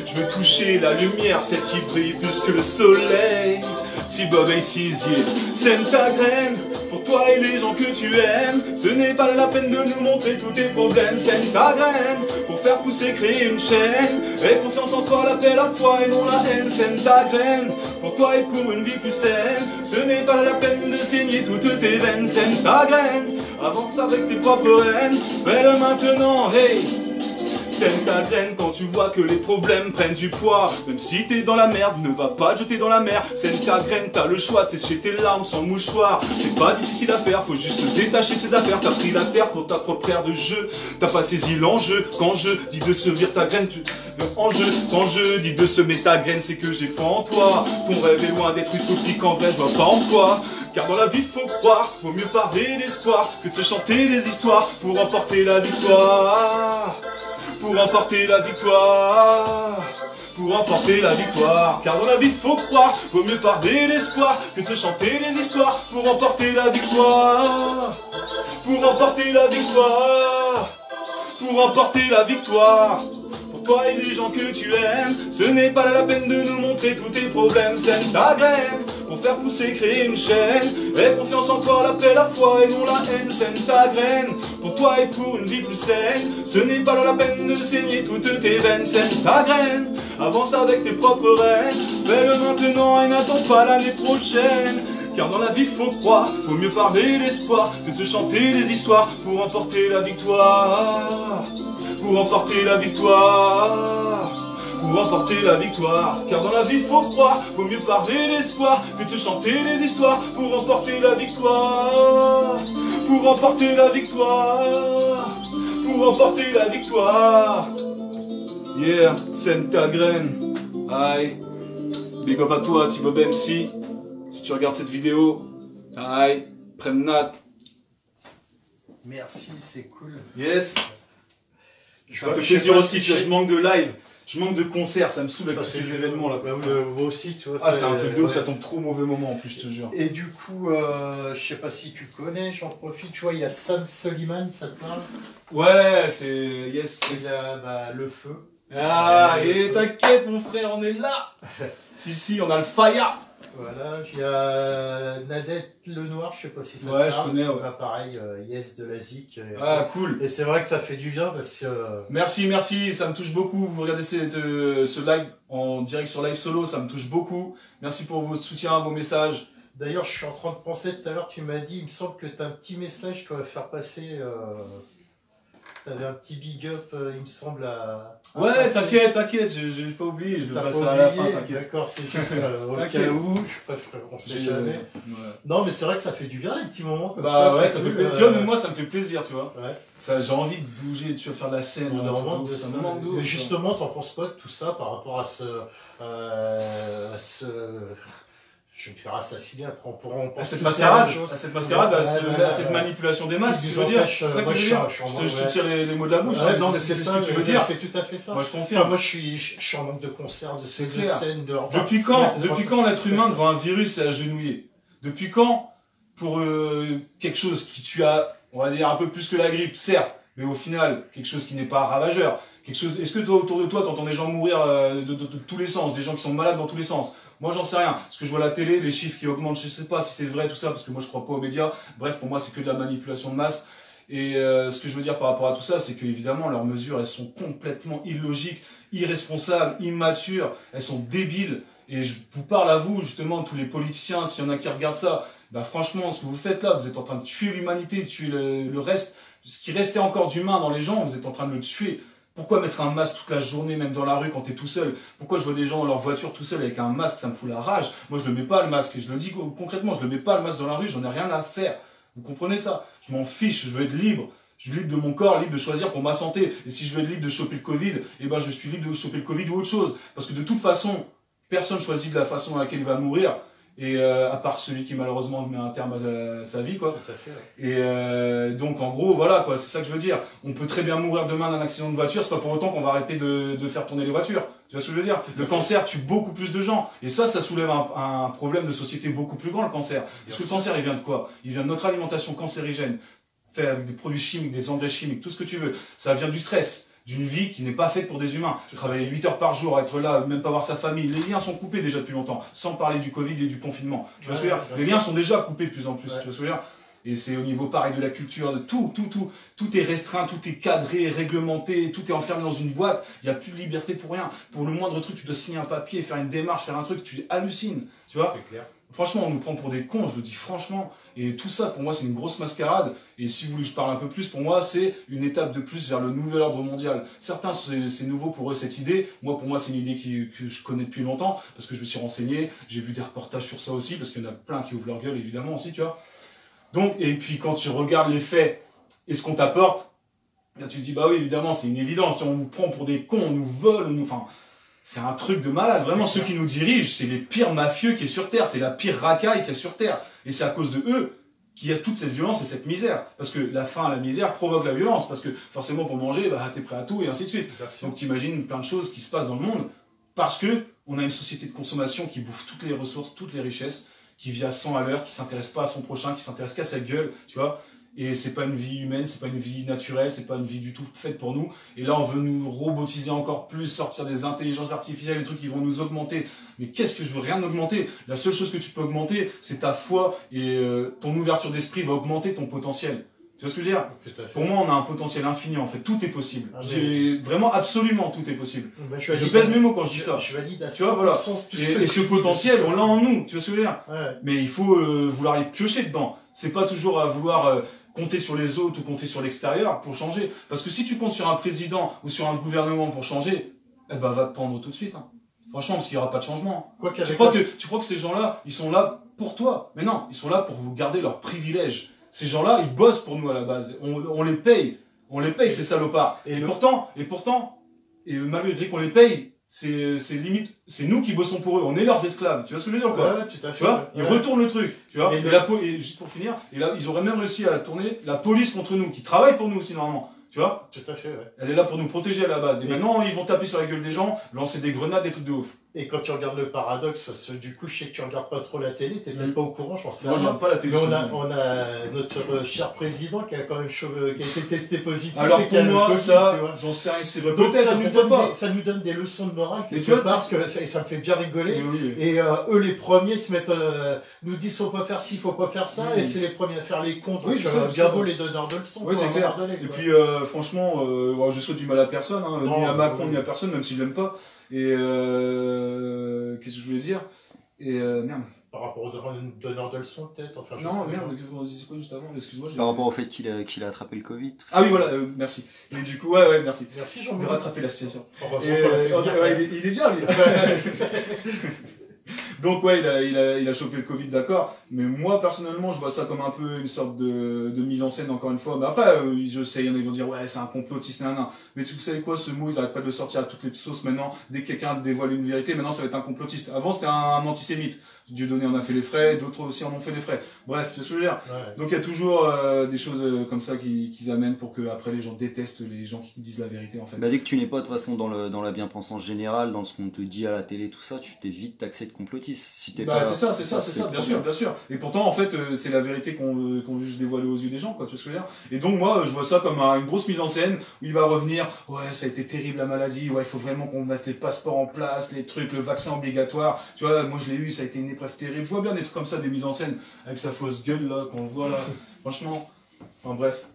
Speaker 2: Je veux toucher la lumière, celle qui brille plus que le soleil. Si Bob est sixier, sème ta graine pour toi et les gens que tu aimes. Ce n'est pas la peine de nous montrer tous tes problèmes. Sème ta graine pour faire pousser, créer une chaîne. Aie confiance en toi, la paix, la foi et non la haine. Sème ta graine pour toi et pour une vie plus saine. Ce n'est pas la peine de saigner toutes tes veines. Sème ta graine, avance avec tes propres rênes. Fais-le maintenant, hey! Sème ta graine quand tu vois que les problèmes prennent du poids. Même si t'es dans la merde, ne va pas te jeter dans la mer. Sème ta graine, t'as le choix de sécher tes larmes sans mouchoir. C'est pas difficile à faire, faut juste se détacher de ses affaires. T'as pris la terre pour ta propre aire de jeu. T'as pas saisi l'enjeu. Quand je dis de sevir ta graine, tu en jeu. Quand je dis de semer ta graine, c'est que j'ai foi en toi. Ton rêve est loin d'être utopique, en vrai je vois pas en quoi. Car dans la vie faut croire, vaut mieux parler d'espoir que de se chanter des histoires pour emporter la victoire. Pour emporter la victoire, pour emporter la victoire. Car dans la vie faut croire, vaut mieux parler d'espoir que de se chanter des histoires pour emporter la victoire. Pour emporter la victoire, pour emporter la victoire. Pour toi et les gens que tu aimes, ce n'est pas la peine de nous montrer tous tes problèmes. Sème ta graine pour faire pousser, créer une chaîne. Aie confiance en toi, la paix, la foi et non la haine. Sème ta graine pour toi et pour une vie plus saine. Ce n'est pas la peine de saigner toutes tes veines. Sème ta graine, avance avec tes propres rênes. Fais-le maintenant et n'attends pas l'année prochaine. Car dans la vie faut croire, faut mieux parler d'espoir que de se chanter des histoires pour emporter la victoire. Pour emporter la victoire. Pour emporter la victoire. Car dans la vie faut croire, faut mieux parler d'espoir que de se chanter des histoires pour emporter la victoire. Pour emporter la victoire. Pour emporter la victoire. Yeah, sème ta graine. Aïe. Big up à toi, T-Bob MC. Si tu regardes cette vidéo, aïe, prenne Nat.
Speaker 1: Merci, c'est cool.
Speaker 2: Yes. Ça me fait plaisir aussi, tu vois, je manque de live. Je manque de concerts, ça me saoule avec tous ces événements là.
Speaker 1: Bah, moi aussi, tu vois.
Speaker 2: Ah, c'est un truc de ouf, ça tombe trop au mauvais moment en plus, je te jure.
Speaker 1: Et du coup, je sais pas si tu connais, j'en profite, tu vois, il y a Sam Soliman, ça te parle?
Speaker 2: Ouais, c'est. Yes.
Speaker 1: Il a le feu.
Speaker 2: Ah, et t'inquiète, mon frère, on est là. Si, on a le fire.
Speaker 1: Voilà, il y a Nadette Lenoir, je sais pas si ça te
Speaker 2: parle. Ouais,
Speaker 1: je
Speaker 2: connais, ouais.
Speaker 1: Bah, pareil, Yes de la Zik.
Speaker 2: Ah, cool.
Speaker 1: Et c'est vrai que ça fait du bien parce que...
Speaker 2: Merci, ça me touche beaucoup. Vous regardez ce live en direct sur Live Solo, ça me touche beaucoup. Merci pour votre soutien, vos messages.
Speaker 1: D'ailleurs, je suis en train de penser tout à l'heure, tu m'as dit, il me semble que tu as un petit message que tu vas faire passer... Tu avais un petit big up, il me semble, à
Speaker 2: ouais, t'inquiète, j'ai pas oublié, je le passerai à la fin, t'inquiète.
Speaker 1: D'accord, c'est juste au cas où, on sait jamais. Ouais. Non, mais c'est vrai que ça fait du bien les petits moments comme ça.
Speaker 2: Bah ouais, ça fait plaisir. Tu vois, même moi, ça me fait plaisir, tu vois.
Speaker 1: Ouais.
Speaker 2: J'ai envie de bouger, tu vas faire de la scène.
Speaker 1: Mais justement, t'en penses pas de tout ça par rapport à ce... Je vais me faire assassiner, après on pourra en penser
Speaker 2: cette mascarade, à cette manipulation des masses, tu veux dire. C'est ça que tu veux dire. Je te tire les mots de la bouche.
Speaker 1: Ouais, non, mais c'est ça que tu veux dire. C'est tout à fait ça.
Speaker 2: Moi, je confirme.
Speaker 1: Moi, je suis en manque de concerts, de scènes, de...
Speaker 2: Depuis quand l'être humain devant un virus est agenouillé? Depuis quand, pour quelque chose qui tue à, on va dire, un peu plus que la grippe, certes, mais au final, quelque chose qui n'est pas ravageur. Est-ce que toi, autour de toi, t'entends des gens mourir de tous les sens, des gens qui sont malades dans tous les sens? Moi, j'en sais rien. Ce que je vois à la télé, les chiffres qui augmentent, je sais pas si c'est vrai, tout ça, parce que moi, je crois pas aux médias. Bref, pour moi, c'est que de la manipulation de masse. Et ce que je veux dire par rapport à tout ça, c'est qu'évidemment, leurs mesures, elles sont complètement illogiques, irresponsables, immatures, elles sont débiles. Et je vous parle à vous, justement, tous les politiciens, s'il y en a qui regardent ça, bah franchement, ce que vous faites là, vous êtes en train de tuer l'humanité, de tuer le reste, ce qui restait encore d'humain dans les gens, vous êtes en train de le tuer. Pourquoi mettre un masque toute la journée, même dans la rue, quand t'es tout seul? Pourquoi je vois des gens dans leur voiture tout seul avec un masque, ça me fout la rage? Moi, je le mets pas, le masque, et je le dis concrètement, je le mets pas, le masque dans la rue, j'en ai rien à faire. Vous comprenez ça? Je m'en fiche, je veux être libre. Je suis libre de mon corps, libre de choisir pour ma santé. Et si je veux être libre de choper le Covid, eh ben je suis libre de choper le Covid ou autre chose. Parce que de toute façon, personne choisit de la façon dans laquelle il va mourir. Et à part celui qui malheureusement met un terme à sa vie, quoi.
Speaker 1: Tout à fait, ouais.
Speaker 2: Et donc en gros, voilà, quoi, c'est ça que je veux dire. On peut très bien mourir demain d'un accident de voiture, c'est pas pour autant qu'on va arrêter de faire tourner les voitures. Tu vois ce que je veux dire? Le cancer tue beaucoup plus de gens. Et ça soulève un problème de société beaucoup plus grand, le cancer. Parce que le cancer, il vient de quoi? Il vient de notre alimentation cancérigène, fait avec des produits chimiques, des engrais chimiques, tout ce que tu veux. Ça vient du stress, d'une vie qui n'est pas faite pour des humains. Travailler 8 heures par jour, être là, même pas voir sa famille. Les liens sont coupés déjà depuis longtemps, sans parler du Covid et du confinement. Tu vois ce que je veux dire? Les liens sont déjà coupés de plus en plus. Tu vois ce que je veux dire? Et c'est au niveau pareil de la culture, de tout est restreint, tout est cadré, réglementé, tout est enfermé dans une boîte. Il n'y a plus de liberté pour rien. Pour le moindre truc, tu dois signer un papier, faire une démarche, faire un truc, tu hallucines. Tu vois?
Speaker 1: C'est clair.
Speaker 2: Franchement, on nous prend pour des cons, je le dis franchement. Et tout ça, pour moi, c'est une grosse mascarade. Et si vous voulez que je parle un peu plus, pour moi, c'est une étape de plus vers le nouvel ordre mondial. Certains, c'est nouveau pour eux, cette idée. Moi, pour moi, c'est une idée que je connais depuis longtemps, parce que je me suis renseigné. J'ai vu des reportages sur ça aussi, parce qu'il y en a plein qui ouvrent leur gueule, évidemment, aussi, tu vois. Donc, et puis, quand tu regardes les faits et ce qu'on t'apporte, là, tu te dis, bah oui, évidemment, c'est une évidence. On nous prend pour des cons, on nous vole, enfin... C'est un truc de malade. Vraiment, ceux qui nous dirigent, c'est les pires mafieux qui est sur Terre. C'est la pire racaille qui est sur Terre. Et c'est à cause de eux qu'il y a toute cette violence et cette misère. Parce que la faim, la misère provoque la violence. Parce que forcément, pour manger, bah, t'es prêt à tout et ainsi de suite. Donc t'imagines plein de choses qui se passent dans le monde. Parce que on a une société de consommation qui bouffe toutes les ressources, toutes les richesses, qui vit à 100 à l'heure, qui s'intéresse pas à son prochain, qui s'intéresse qu'à sa gueule, tu vois. Et c'est pas une vie humaine, c'est pas une vie naturelle, c'est pas une vie du tout faite pour nous. Et là, on veut nous robotiser encore plus, sortir des intelligences artificielles, des trucs qui vont nous augmenter. Mais qu'est-ce que je veux rien augmenter? La seule chose que tu peux augmenter, c'est ta foi et ton ouverture d'esprit va augmenter ton potentiel. Tu vois ce que je veux dire? Pour moi, on a un potentiel infini en fait. Tout est possible. Vraiment, absolument, tout est possible. Je pèse mes mots quand je dis ça.
Speaker 1: Je valide à 100%.
Speaker 2: Tu vois, voilà. Et ce potentiel, on l'a en nous. Tu vois ce que je veux dire?
Speaker 1: Ouais.
Speaker 2: Mais il faut vouloir y piocher dedans. C'est pas toujours à vouloir compter sur les autres ou compter sur l'extérieur pour changer. Parce que si tu comptes sur un président ou sur un gouvernement pour changer, eh ben va te prendre tout de suite. Hein. Franchement, parce qu'il n'y aura pas de changement. Tu crois que ces gens-là, ils sont là pour toi? Mais non, ils sont là pour garder leurs privilèges. Ces gens-là, ils bossent pour nous à la base. On les paye. On les paye, ces salopards. Et pourtant, malgré qu'on les paye, c'est limite, c'est nous qui bossons pour eux. On est leurs esclaves. Tu vois ce que je veux dire, quoi?
Speaker 1: Ouais, tout à fait.
Speaker 2: Tu vois, ils retournent le truc. Tu vois. Et juste pour finir, et là, ils auraient même réussi à tourner la police contre nous, qui travaille pour nous aussi normalement. Tu vois?
Speaker 1: Tout à fait, ouais.
Speaker 2: Elle est là pour nous protéger à la base. Et maintenant, ils vont taper sur la gueule des gens, lancer des grenades, des trucs de ouf.
Speaker 1: Et quand tu regardes le paradoxe, parce que du coup, je sais que tu regardes pas trop la télé, t'es peut-être pas au courant, j'en sais rien.
Speaker 2: Moi, je regarde pas la télé.
Speaker 1: Mais on a notre cher président qui a quand même qui a été testé positif.
Speaker 2: Alors
Speaker 1: et
Speaker 2: pour moi,
Speaker 1: COVID,
Speaker 2: ça, j'en sais rien, c'est vrai. Peut-être,
Speaker 1: ça nous donne des leçons de morale,
Speaker 2: mais tu vois,
Speaker 1: parce que ça me fait bien rigoler.
Speaker 2: Oui.
Speaker 1: Et eux, les premiers, se mettent, nous disent faut pas faire ci, faut pas faire ça, et c'est les premiers à faire les cons. Donc, bien beau les donneurs de leçons.
Speaker 2: Oui, c'est clair. Et puis, franchement, je souhaite du mal à personne, hein, ni à Macron, ni à personne, même si je l'aime pas. Et qu'est-ce que je voulais dire? Et merde.
Speaker 1: Par rapport aux donneurs de leçons, peut-être. Enfin,
Speaker 2: non, merde, on disait quoi juste avant? Excuse-moi.
Speaker 3: Par rapport au fait qu'il a attrapé le Covid. Tout ça.
Speaker 2: Ah oui, voilà, merci. Et du coup, ouais, merci.
Speaker 1: Merci
Speaker 2: Jean-Louis. De rattraper la situation.
Speaker 1: Il
Speaker 2: est bien, lui. Donc ouais, il a chopé le Covid, d'accord. Mais moi, personnellement, je vois ça comme un peu une sorte de mise en scène, encore une fois. Mais après, je sais, il y en a qui vont dire, ouais, c'est un complotiste, nanana. Mais vous savez quoi, ce mot, ils arrêtent pas de le sortir à toutes les sauces maintenant. Dès que quelqu'un dévoile une vérité, maintenant, ça va être un complotiste. Avant, c'était un antisémite. Dieudonné en a fait les frais, d'autres aussi en ont fait les frais. Bref, tu vois ce que je veux dire. Donc il y a toujours des choses comme ça qu'ils amènent pour que après les gens détestent les gens qui disent la vérité en fait.
Speaker 3: Bah, dès que tu n'es pas de toute façon dans la bien-pensance générale, dans ce qu'on te dit à la télé, tout ça, tu t'es vite taxé de complotiste. Si t'es
Speaker 2: c'est ça, bien sûr. Et pourtant en fait c'est la vérité qu'on veut juste dévoiler aux yeux des gens, quoi, tu vois ce que je veux dire. Et donc moi je vois ça comme une grosse mise en scène où il va revenir, ouais ça a été terrible la maladie, ouais il faut vraiment qu'on mette les passeports en place, les trucs, le vaccin obligatoire, tu vois, moi je l'ai eu, ça a été une épreuve terrible. Je vois bien des trucs comme ça, des mises en scène avec sa fausse gueule là qu'on voit là, franchement, enfin bref.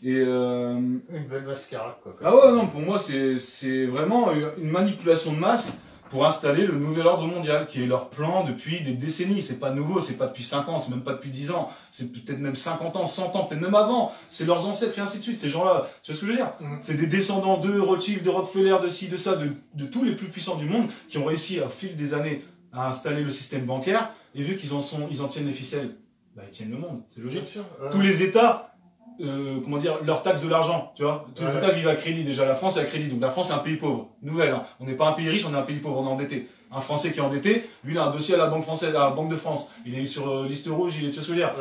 Speaker 2: Et
Speaker 1: une belle mascarade quoi.
Speaker 2: Ah ouais non, pour moi c'est vraiment une manipulation de masse pour installer le nouvel ordre mondial, qui est leur plan depuis des décennies. C'est pas nouveau, c'est pas depuis 5 ans, c'est même pas depuis 10 ans, c'est peut-être même 50 ans, 100 ans, peut-être même avant. C'est leurs ancêtres et ainsi de suite, ces gens-là. Tu vois ce que je veux dire? C'est des descendants de Rothschild, de Rockefeller, de ci, de ça, de tous les plus puissants du monde, qui ont réussi, au fil des années, à installer le système bancaire, et vu qu'ils en tiennent les ficelles, bah ils tiennent le monde, c'est logique.
Speaker 1: Bien sûr,
Speaker 2: tous les États, comment dire, leur taxe de l'argent, tu vois. Tous les États vivent à crédit, déjà. La France est à crédit, donc la France est un pays pauvre. Nouvelle, hein. On n'est pas un pays riche, on est un pays pauvre, on est endetté. Un Français qui est endetté, lui il a un dossier à la Banque française, à la Banque de France. Il est sur liste rouge, tu vois ce que je veux dire.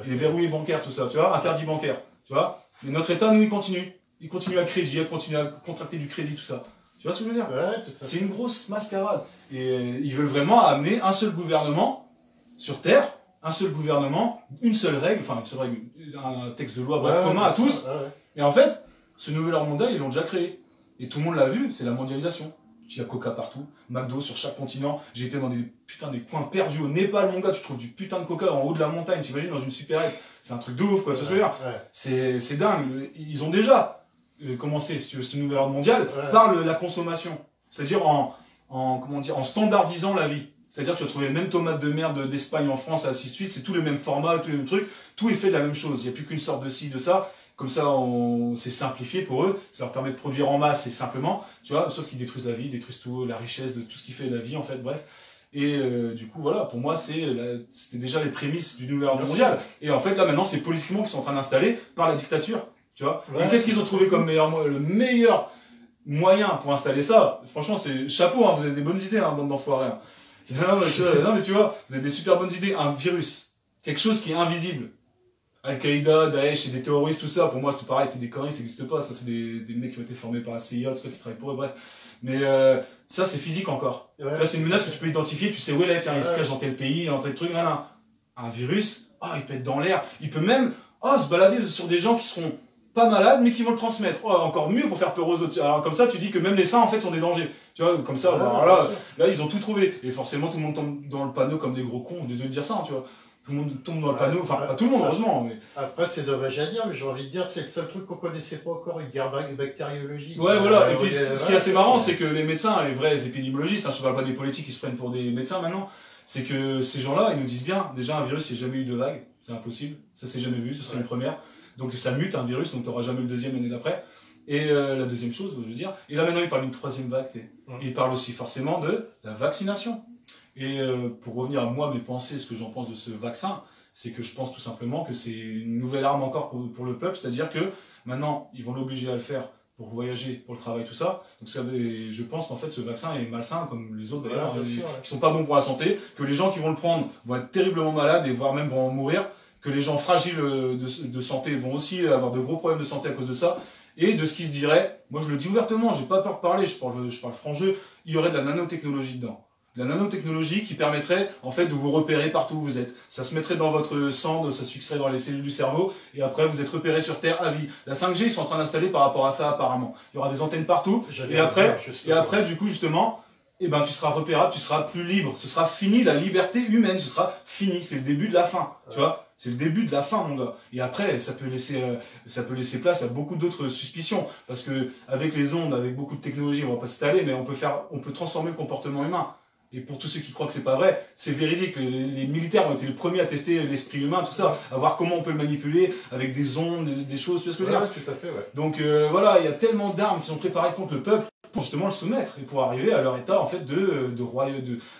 Speaker 2: Il est verrouillé bancaire, tout ça, tu vois, interdit bancaire, tu vois. Mais notre État, nous, il continue à crédit, il continue à contracter du crédit, tout ça. Tu vois ce que je veux dire? C'est une grosse mascarade. Et ils veulent vraiment amener un seul gouvernement sur Terre, un seul gouvernement, une seule règle, un texte de loi, bref, commun à tous. Et en fait, ce nouvel ordre mondial, ils l'ont déjà créé. Et tout le monde l'a vu, c'est la mondialisation. Il y a Coca partout, McDo sur chaque continent. J'ai été dans des coins perdus au Népal, mon gars, tu trouves du putain de Coca en haut de la montagne, t'imagines, dans une supérette. C'est un truc de ouf, quoi, tu vois ce que je veux dire. C'est dingue. Ils ont déjà commencé, si tu veux, ce nouvel ordre mondial par la consommation. C'est-à-dire en standardisant la vie. C'est-à-dire que tu vas trouver les mêmes tomates de merde d'Espagne en France, et ainsi de suite, c'est tous les mêmes formats, tous les mêmes trucs, tout est fait de la même chose, il n'y a plus qu'une sorte de ci, de ça, comme ça c'est simplifié pour eux, ça leur permet de produire en masse et simplement, tu vois, sauf qu'ils détruisent la vie, détruisent tout, la richesse, de tout ce qui fait la vie en fait, bref. Et du coup voilà, pour moi c'était déjà les prémices du nouvel ordre mondial, et en fait là maintenant c'est politiquement qu'ils sont en train d'installer par la dictature, tu vois. Et qu'est-ce qu'ils ont trouvé comme le meilleur moyen pour installer ça? Franchement c'est chapeau, hein, vous avez des bonnes idées, hein, bande d'enfoirés. Hein. Non mais tu vois, vous avez des super bonnes idées, un virus, quelque chose qui est invisible. Al-Qaïda, Daesh et des terroristes, tout ça, pour moi c'est pareil, c'est des conneries, ça n'existe pas, ça c'est des mecs qui ont été formés par la CIA, tout ça, qui travaillent pour eux, bref. Mais ça c'est physique encore. Là c'est une menace que tu peux identifier, tu sais où elle est, tiens, il se cache dans tel pays, dans tel truc, un virus, il peut être dans l'air, il peut même se balader sur des gens qui seront pas malades mais qui vont le transmettre. Encore mieux pour faire peur aux autres. Alors comme ça tu dis que même les saints en fait sont des dangers. Tu vois, comme ça, là ils ont tout trouvé. Et forcément tout le monde tombe dans le panneau comme des gros cons, désolé de dire ça, hein, tu vois. Tout le monde tombe dans le panneau, enfin pas tout le monde heureusement. Mais...
Speaker 1: Après c'est dommage à dire, mais j'ai envie de dire c'est le seul truc qu'on connaissait pas encore, une guerre bactériologique.
Speaker 2: Ouais voilà, et puis ce qui est assez marrant c'est que les médecins, les vrais épidémiologistes, je ne parle pas des politiques qui se prennent pour des médecins maintenant, c'est que ces gens-là ils nous disent bien, déjà un virus il n'y a jamais eu de vague, c'est impossible, ça s'est jamais vu, ce serait une première. Donc ça mute un virus, donc tu n'auras jamais le deuxième l'année d'après. Et la deuxième chose, je veux dire, et là maintenant il parle d'une troisième vague, et il parle aussi forcément de la vaccination. Et pour revenir à moi, mes pensées, ce que j'en pense de ce vaccin, c'est que je pense tout simplement que c'est une nouvelle arme encore pour le peuple, c'est-à-dire que maintenant ils vont l'obliger à le faire pour voyager, pour le travail, tout ça. Donc je pense qu'en fait ce vaccin est malsain, comme les autres d'ailleurs, qui sont pas bons pour la santé, que les gens qui vont le prendre vont être terriblement malades et voire même vont en mourir, que les gens fragiles de santé vont aussi avoir de gros problèmes de santé à cause de ça, et de ce qui se dirait, moi je le dis ouvertement, j'ai pas peur de parler, je parle franc jeu, il y aurait de la nanotechnologie dedans. La nanotechnologie qui permettrait en fait de vous repérer partout où vous êtes. Ça se mettrait dans votre sang, ça se fixerait dans les cellules du cerveau, et après vous êtes repéré sur Terre à vie. La 5G, ils sont en train d'installer par rapport à ça apparemment. Il y aura des antennes partout, et après du coup justement, tu seras repérable, tu seras plus libre. Ce sera fini la liberté humaine, ce sera fini, c'est le début de la fin, tu vois. C'est le début de la fin, mon gars. Et après, ça peut laisser place à beaucoup d'autres suspicions. Parce que, avec les ondes, avec beaucoup de technologie, on va pas s'étaler, mais on peut transformer le comportement humain. Et pour tous ceux qui croient que c'est pas vrai, c'est véridique. Les militaires ont été les premiers à tester l'esprit humain, tout ça, à voir comment on peut le manipuler avec des ondes, des choses, tu vois ce que je veux dire ?
Speaker 1: Tout à fait, ouais.
Speaker 2: Donc voilà, il y a tellement d'armes qui sont préparées contre le peuple pour justement le soumettre et pour arriver à leur état en fait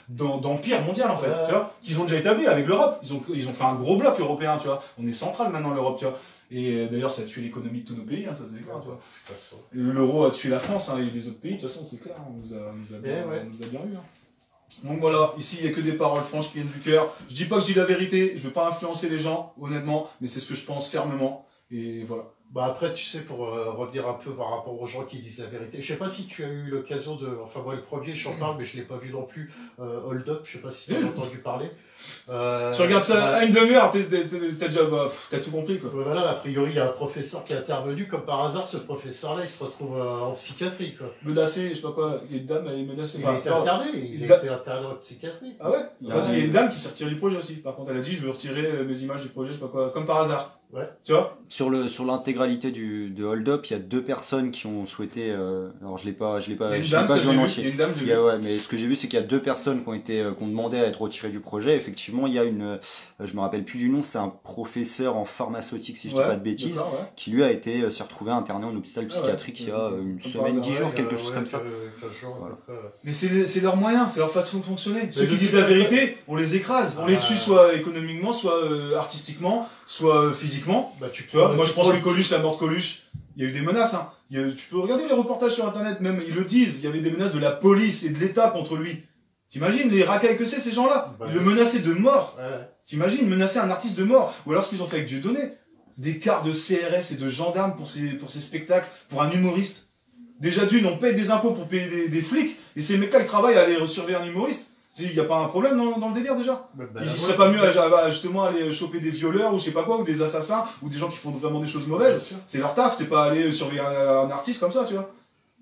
Speaker 2: d'empire mondial en fait, tu vois, qu'ils ont déjà établi avec l'Europe. Ils ont fait un gros bloc européen, tu vois. On est central maintenant l'Europe, tu vois. Et d'ailleurs ça a tué l'économie de tous nos pays, hein, ça c'est clair, tu vois. L'euro a tué la France, hein, et les autres pays, de toute façon c'est clair, on nous a bien eu. Hein. Donc voilà, ici il n'y a que des paroles franches qui viennent du cœur. Je dis pas que je dis la vérité, je veux pas influencer les gens, honnêtement, mais c'est ce que je pense fermement. Et voilà.
Speaker 1: Bah après, tu sais, pour revenir un peu par rapport aux gens qui disent la vérité, je sais pas si tu as eu l'occasion de... Enfin moi, le premier, j'en parle, mais je l'ai pas vu non plus, Hold Up, je sais pas si tu as entendu parler.
Speaker 2: Tu regardes ça à une demi-heure, t'as déjà t'as tout compris quoi.
Speaker 1: Voilà, a priori, il y a un professeur qui est intervenu, comme par hasard, ce professeur-là, il se retrouve en psychiatrie, quoi.
Speaker 2: Menacé, je sais pas quoi, il y a une dame, elle est menacée.
Speaker 1: Il a été interné, il a été interné en psychiatrie.
Speaker 2: Ah ouais? Il y a une dame qui s'est retirée du projet aussi. Par contre, elle a dit, je veux retirer mes images du projet, je sais pas quoi, comme par hasard.
Speaker 1: Ouais.
Speaker 2: Tu vois?
Speaker 3: Sur l'intégralité de Hold Up, il y a 2 personnes qui ont souhaité. Alors je l'ai pas vu en entier.
Speaker 2: Il y a une dame, je l'ai vu.
Speaker 3: Ouais, mais ce que j'ai vu, c'est qu'il y a 2 personnes qui ont demandé à être retirées du projet. Effectivement, il y a je me rappelle plus du nom, c'est un professeur en pharmaceutique, si je dis pas de bêtises, qui lui s'est retrouvé interné en hôpital psychiatrique il y a une semaine, 10 jours, quelque chose comme ça.
Speaker 2: Voilà. Mais c'est leur moyen, c'est leur façon de fonctionner. Ceux qui disent la vérité, on les écrase, on les tue soit économiquement, soit artistiquement, soit physiquement.
Speaker 1: Bah,
Speaker 2: tu vois, moi je pense que Coluche, la mort de Coluche, il y a eu des menaces. Hein. Tu peux regarder les reportages sur internet, même ils le disent, il y avait des menaces de la police et de l'État contre lui. T'imagines les racailles que c'est ces gens-là? Ils le menaçaient de mort. Ouais. T'imagines menacer un artiste de mort? Ou alors ce qu'ils ont fait avec Dieudonné, des quarts de CRS et de gendarmes pour ces spectacles, pour un humoriste. Déjà on paye des impôts pour payer des flics, et ces mecs-là ils travaillent à aller surveiller un humoriste. Il n'y a pas un problème dans le délire déjà? Ils seraient pas mieux à justement aller choper des violeurs ou je sais pas quoi, ou des assassins, ou des gens qui font vraiment des choses mauvaises. C'est leur taf, c'est pas aller surveiller un artiste comme ça, tu vois.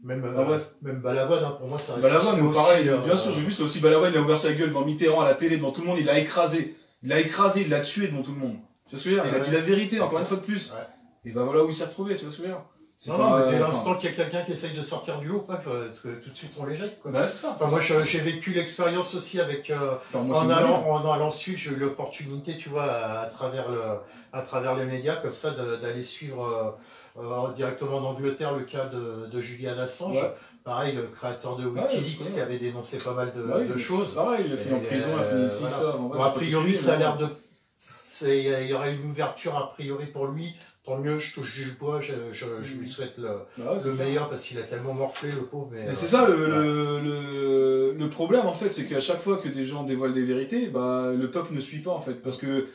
Speaker 1: Même Balavoine, hein, pour moi ça reste...
Speaker 2: Balavoine, pareil, bien sûr, j'ai vu, c'est aussi Balavoine, il a ouvert sa gueule devant Mitterrand à la télé, devant tout le monde, il l'a écrasé. Il l'a tué devant tout le monde. Tu vois ce que je veux dire? Il a dit la vérité, encore une fois de plus. Ouais. Et ben voilà où il s'est retrouvé, tu vois ce que je veux dire?
Speaker 1: Non, mais dès l'instant qu'il y a quelqu'un qui essaye de sortir du lot, bref, tout de suite on l'éjecte.
Speaker 2: Bah, c'est ça.
Speaker 1: Enfin, moi j'ai vécu l'expérience aussi avec en allant suivre, j'ai eu l'opportunité, tu vois, à travers les médias comme ça, d'aller suivre directement en Angleterre le cas de Julian Assange. Ouais. Pareil, le créateur de Wikileaks qui avait dénoncé pas mal de choses.
Speaker 2: Pareil, il a fini en prison, il a fini ici, ça.
Speaker 1: Bon, a priori, ça a l'air de... Il y aurait une ouverture a priori pour lui. Tant mieux, je touche du bois, je lui souhaite le meilleur parce qu'il a tellement morflé, le pauvre. Mais
Speaker 2: c'est ça, le problème en fait, c'est qu'à chaque fois que des gens dévoilent des vérités, bah, le peuple ne suit pas en fait. Parce que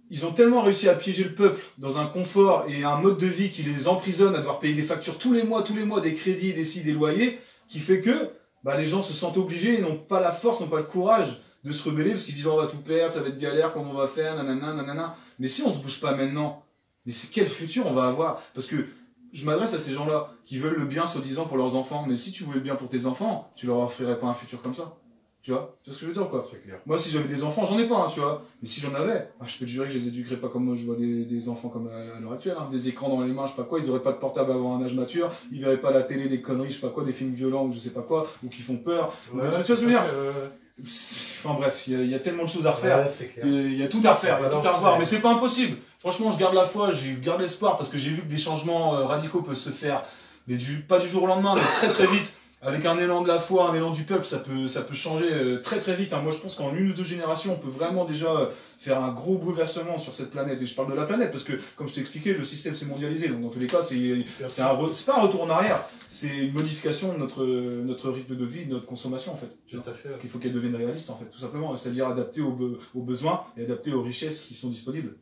Speaker 2: ils ont tellement réussi à piéger le peuple dans un confort et un mode de vie qui les emprisonne à devoir payer des factures tous les mois, des crédits, des loyers, qui fait que bah, les gens se sentent obligés et n'ont pas la force, n'ont pas le courage de se rebeller parce qu'ils disent on va tout perdre, ça va être galère, comment on va faire, nanana. Mais si on se bouge pas maintenant, mais c'est quel futur on va avoir? Parce que je m'adresse à ces gens-là qui veulent le bien soi-disant pour leurs enfants, mais si tu voulais le bien pour tes enfants, tu leur offrirais pas un futur comme ça. Tu vois ce que je veux dire, quoi?
Speaker 1: C'est clair.
Speaker 2: Moi, si j'avais des enfants, j'en ai pas, hein, tu vois. Mais si j'en avais, je peux te jurer que je les éduquerais pas comme moi je vois des enfants comme à l'heure actuelle. Hein. Des écrans dans les mains, je sais pas quoi, ils auraient pas de portable avant un âge mature, ils verraient pas la télé, des conneries, je sais pas quoi, des films violents ou je sais pas quoi, ou qui font peur.
Speaker 1: Ouais,
Speaker 2: tu vois ce que je veux dire? Enfin bref, il y a tellement de choses à refaire.
Speaker 1: Ouais,
Speaker 2: il y a tout à refaire, il y a tout à revoir, mais c'est pas impossible. Franchement, je garde la foi, je garde l'espoir parce que j'ai vu que des changements radicaux peuvent se faire, mais pas du jour au lendemain, mais très très vite. Avec un élan de la foi, un élan du peuple, ça peut changer très très vite. Hein. Moi, je pense qu'en 1 ou 2 générations, on peut vraiment déjà faire un gros bouleversement sur cette planète. Et je parle de la planète parce que, comme je t'ai expliqué, le système s'est mondialisé. Donc, dans tous les cas, c'est pas un retour en arrière. C'est une modification de notre rythme de vie, de notre consommation, en fait.
Speaker 1: Tout à fait.
Speaker 2: Il faut qu'elle devienne réaliste, en fait, tout simplement. C'est-à-dire adaptée aux besoins et adaptée aux richesses qui sont disponibles.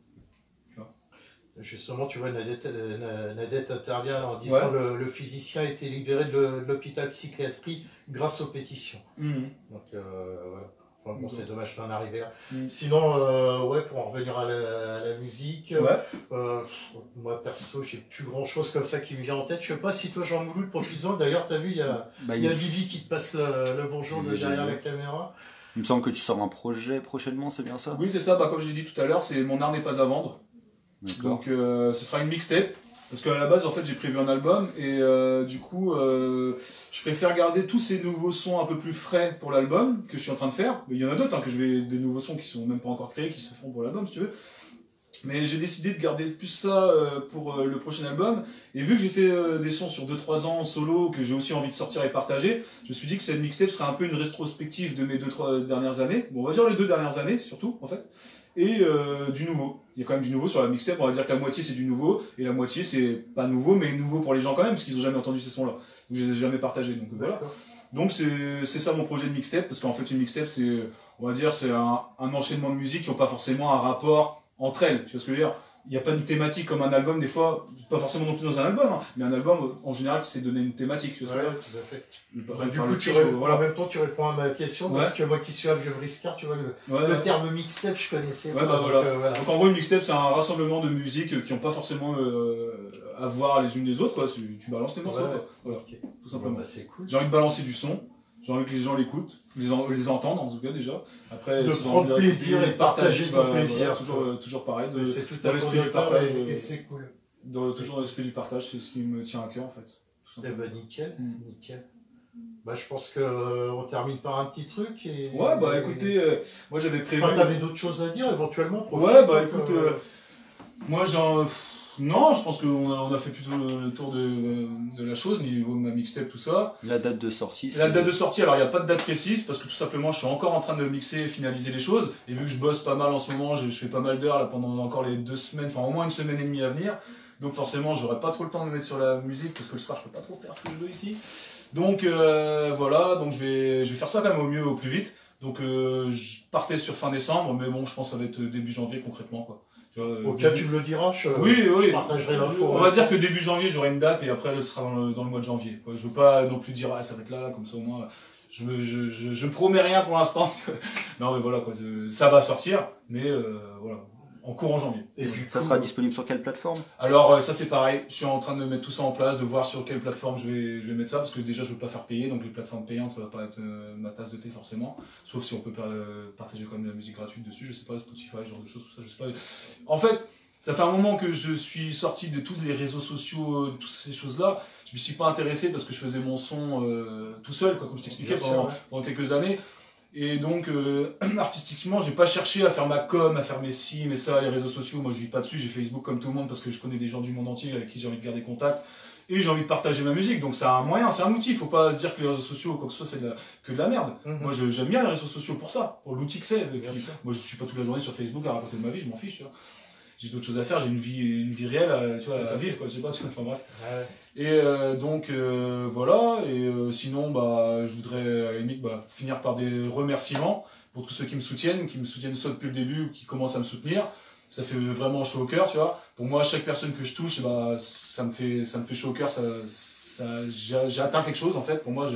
Speaker 1: Justement, tu vois, Nadette intervient en disant le physicien a été libéré de l'hôpital psychiatrie grâce aux pétitions. Donc, voilà. Enfin, bon, c'est dommage d'en arriver là. Sinon, pour en revenir à la musique, moi perso, j'ai plus grand chose comme ça qui me vient en tête. Je sais pas si toi, Jean Mouloud, profites-en. D'ailleurs, t'as vu, il y a Bibi qui te passe le bonjour de derrière la caméra.
Speaker 3: Il me semble que tu sors un projet prochainement, c'est bien ça?
Speaker 2: Oui, c'est ça. Bah, comme je l'ai dit tout à l'heure, c'est Mon art n'est pas à vendre. Donc ce sera une mixtape, parce qu'à la base en fait j'ai prévu un album et du coup je préfère garder tous ces nouveaux sons un peu plus frais pour l'album que je suis en train de faire. Mais il y en a d'autres des nouveaux sons qui sont même pas encore créés, qui se font pour l'album si tu veux. Mais j'ai décidé de garder plus ça pour le prochain album. Et vu que j'ai fait des sons sur 2-3 ans en solo, que j'ai aussi envie de sortir et partager, je me suis dit que cette mixtape serait un peu une rétrospective de mes 2-3 dernières années. Bon, on va dire les 2 dernières années surtout en fait. Et du nouveau. Il y a quand même du nouveau sur la mixtape, on va dire que la moitié c'est du nouveau, et la moitié c'est pas nouveau, mais nouveau pour les gens quand même, parce qu'ils ont jamais entendu ces sons-là. Donc je les ai jamais partagés, donc voilà. Donc c'est ça mon projet de mixtape, parce qu'en fait une mixtape c'est, on va dire, c'est un enchaînement de musique qui n'ont pas forcément un rapport entre elles, tu vois ce que je veux dire. Il n'y a pas une thématique comme un album, des fois, pas forcément non plus dans un album, hein, mais un album, en général, c'est donner une thématique, tu vois ce que je veux dire.
Speaker 1: Tout à fait.
Speaker 2: Voilà.
Speaker 1: En même temps, tu réponds à ma question, parce que moi qui suis un vieux briscard, tu vois, le terme mixtape, je connaissais pas.
Speaker 2: Voilà. Donc en gros, une mixtape, c'est un rassemblement de musiques qui n'ont pas forcément à voir les unes des autres, quoi. Tu balances les morceaux, quoi. Voilà, tout simplement.
Speaker 1: Bah, c'est cool.
Speaker 2: J'ai envie de balancer du son. J'ai envie que les gens l'écoutent, les entendent en tout cas déjà. Après,
Speaker 1: de prendre plaisir et partager ton plaisir.
Speaker 2: Toujours pareil,
Speaker 1: c'est tout dans l'esprit du partage et c'est cool.
Speaker 2: Toujours dans l'esprit du partage, c'est ce qui me tient à cœur en fait.
Speaker 1: Eh ben nickel, nickel. Bah je pense qu'on termine par un petit truc. Et...
Speaker 2: Ouais, bah écoutez, moi j'avais prévu...
Speaker 1: Enfin, t'avais d'autres choses à dire éventuellement?
Speaker 2: Ouais, bah écoute, moi j'en... Non, je pense qu'on a fait plutôt le tour de la chose, niveau de ma mixtape, tout ça.
Speaker 3: La date de sortie.
Speaker 2: La date de sortie, alors il n'y a pas de date précise, parce que tout simplement je suis encore en train de mixer et finaliser les choses. Et vu que je bosse pas mal en ce moment, je fais pas mal d'heures là, pendant encore les 2 semaines, enfin au moins 1 semaine et demie à venir. Donc forcément, j'aurai pas trop le temps de me mettre sur la musique, parce que le soir je peux pas trop faire ce que je veux ici. Donc voilà, donc je vais faire ça quand même au mieux, au plus vite. Donc je partais sur fin décembre, mais bon, je pense que ça va être début janvier concrètement, quoi.
Speaker 1: Au cas tu me le diras,
Speaker 2: je
Speaker 1: partagerai l'info.
Speaker 2: On va dire que début janvier j'aurai une date et après elle sera dans le mois de janvier, quoi. Je veux pas non plus dire ça va être là, comme ça au moins je promets rien pour l'instant. Non mais voilà quoi, ça va sortir, mais voilà, en courant janvier.
Speaker 3: Et ça sera disponible sur quelle plateforme?
Speaker 2: Alors ça c'est pareil, je suis en train de mettre tout ça en place, de voir sur quelle plateforme je vais mettre ça, parce que déjà je veux pas faire payer, donc les plateformes payantes ça va pas être ma tasse de thé forcément, sauf si on peut partager quand même de la musique gratuite dessus, je sais pas, Spotify, ce genre de choses, tout ça, je sais pas. En fait, ça fait un moment que je suis sorti de tous les réseaux sociaux, toutes ces choses-là, je me suis pas intéressé parce que je faisais mon son tout seul, quoi, comme je t'expliquais pendant quelques années. Et donc, artistiquement, j'ai pas cherché à faire ma com, à faire mes ci, mes ça, les réseaux sociaux. Moi, je vis pas dessus. J'ai Facebook comme tout le monde parce que je connais des gens du monde entier avec qui j'ai envie de garder contact. Et j'ai envie de partager ma musique. Donc, c'est un moyen, c'est un outil. Faut pas se dire que les réseaux sociaux ou quoi que ce soit, c'est que de la merde. Moi, j'aime bien les réseaux sociaux pour ça, pour l'outil que c'est. Moi, je suis pas toute la journée sur Facebook à raconter de ma vie, je m'en fiche, tu vois. J'ai d'autres choses à faire, j'ai une vie réelle tu vois, à vivre, quoi, je sais pas, enfin bref. Ouais. Et donc voilà, et sinon bah, je voudrais à la limite finir par des remerciements pour tous ceux qui me soutiennent soit depuis le début ou qui commencent à me soutenir. Ça fait vraiment chaud au cœur, tu vois. Pour moi, chaque personne que je touche, bah, ça me fait chaud au cœur, j'ai atteint quelque chose en fait. Pour moi,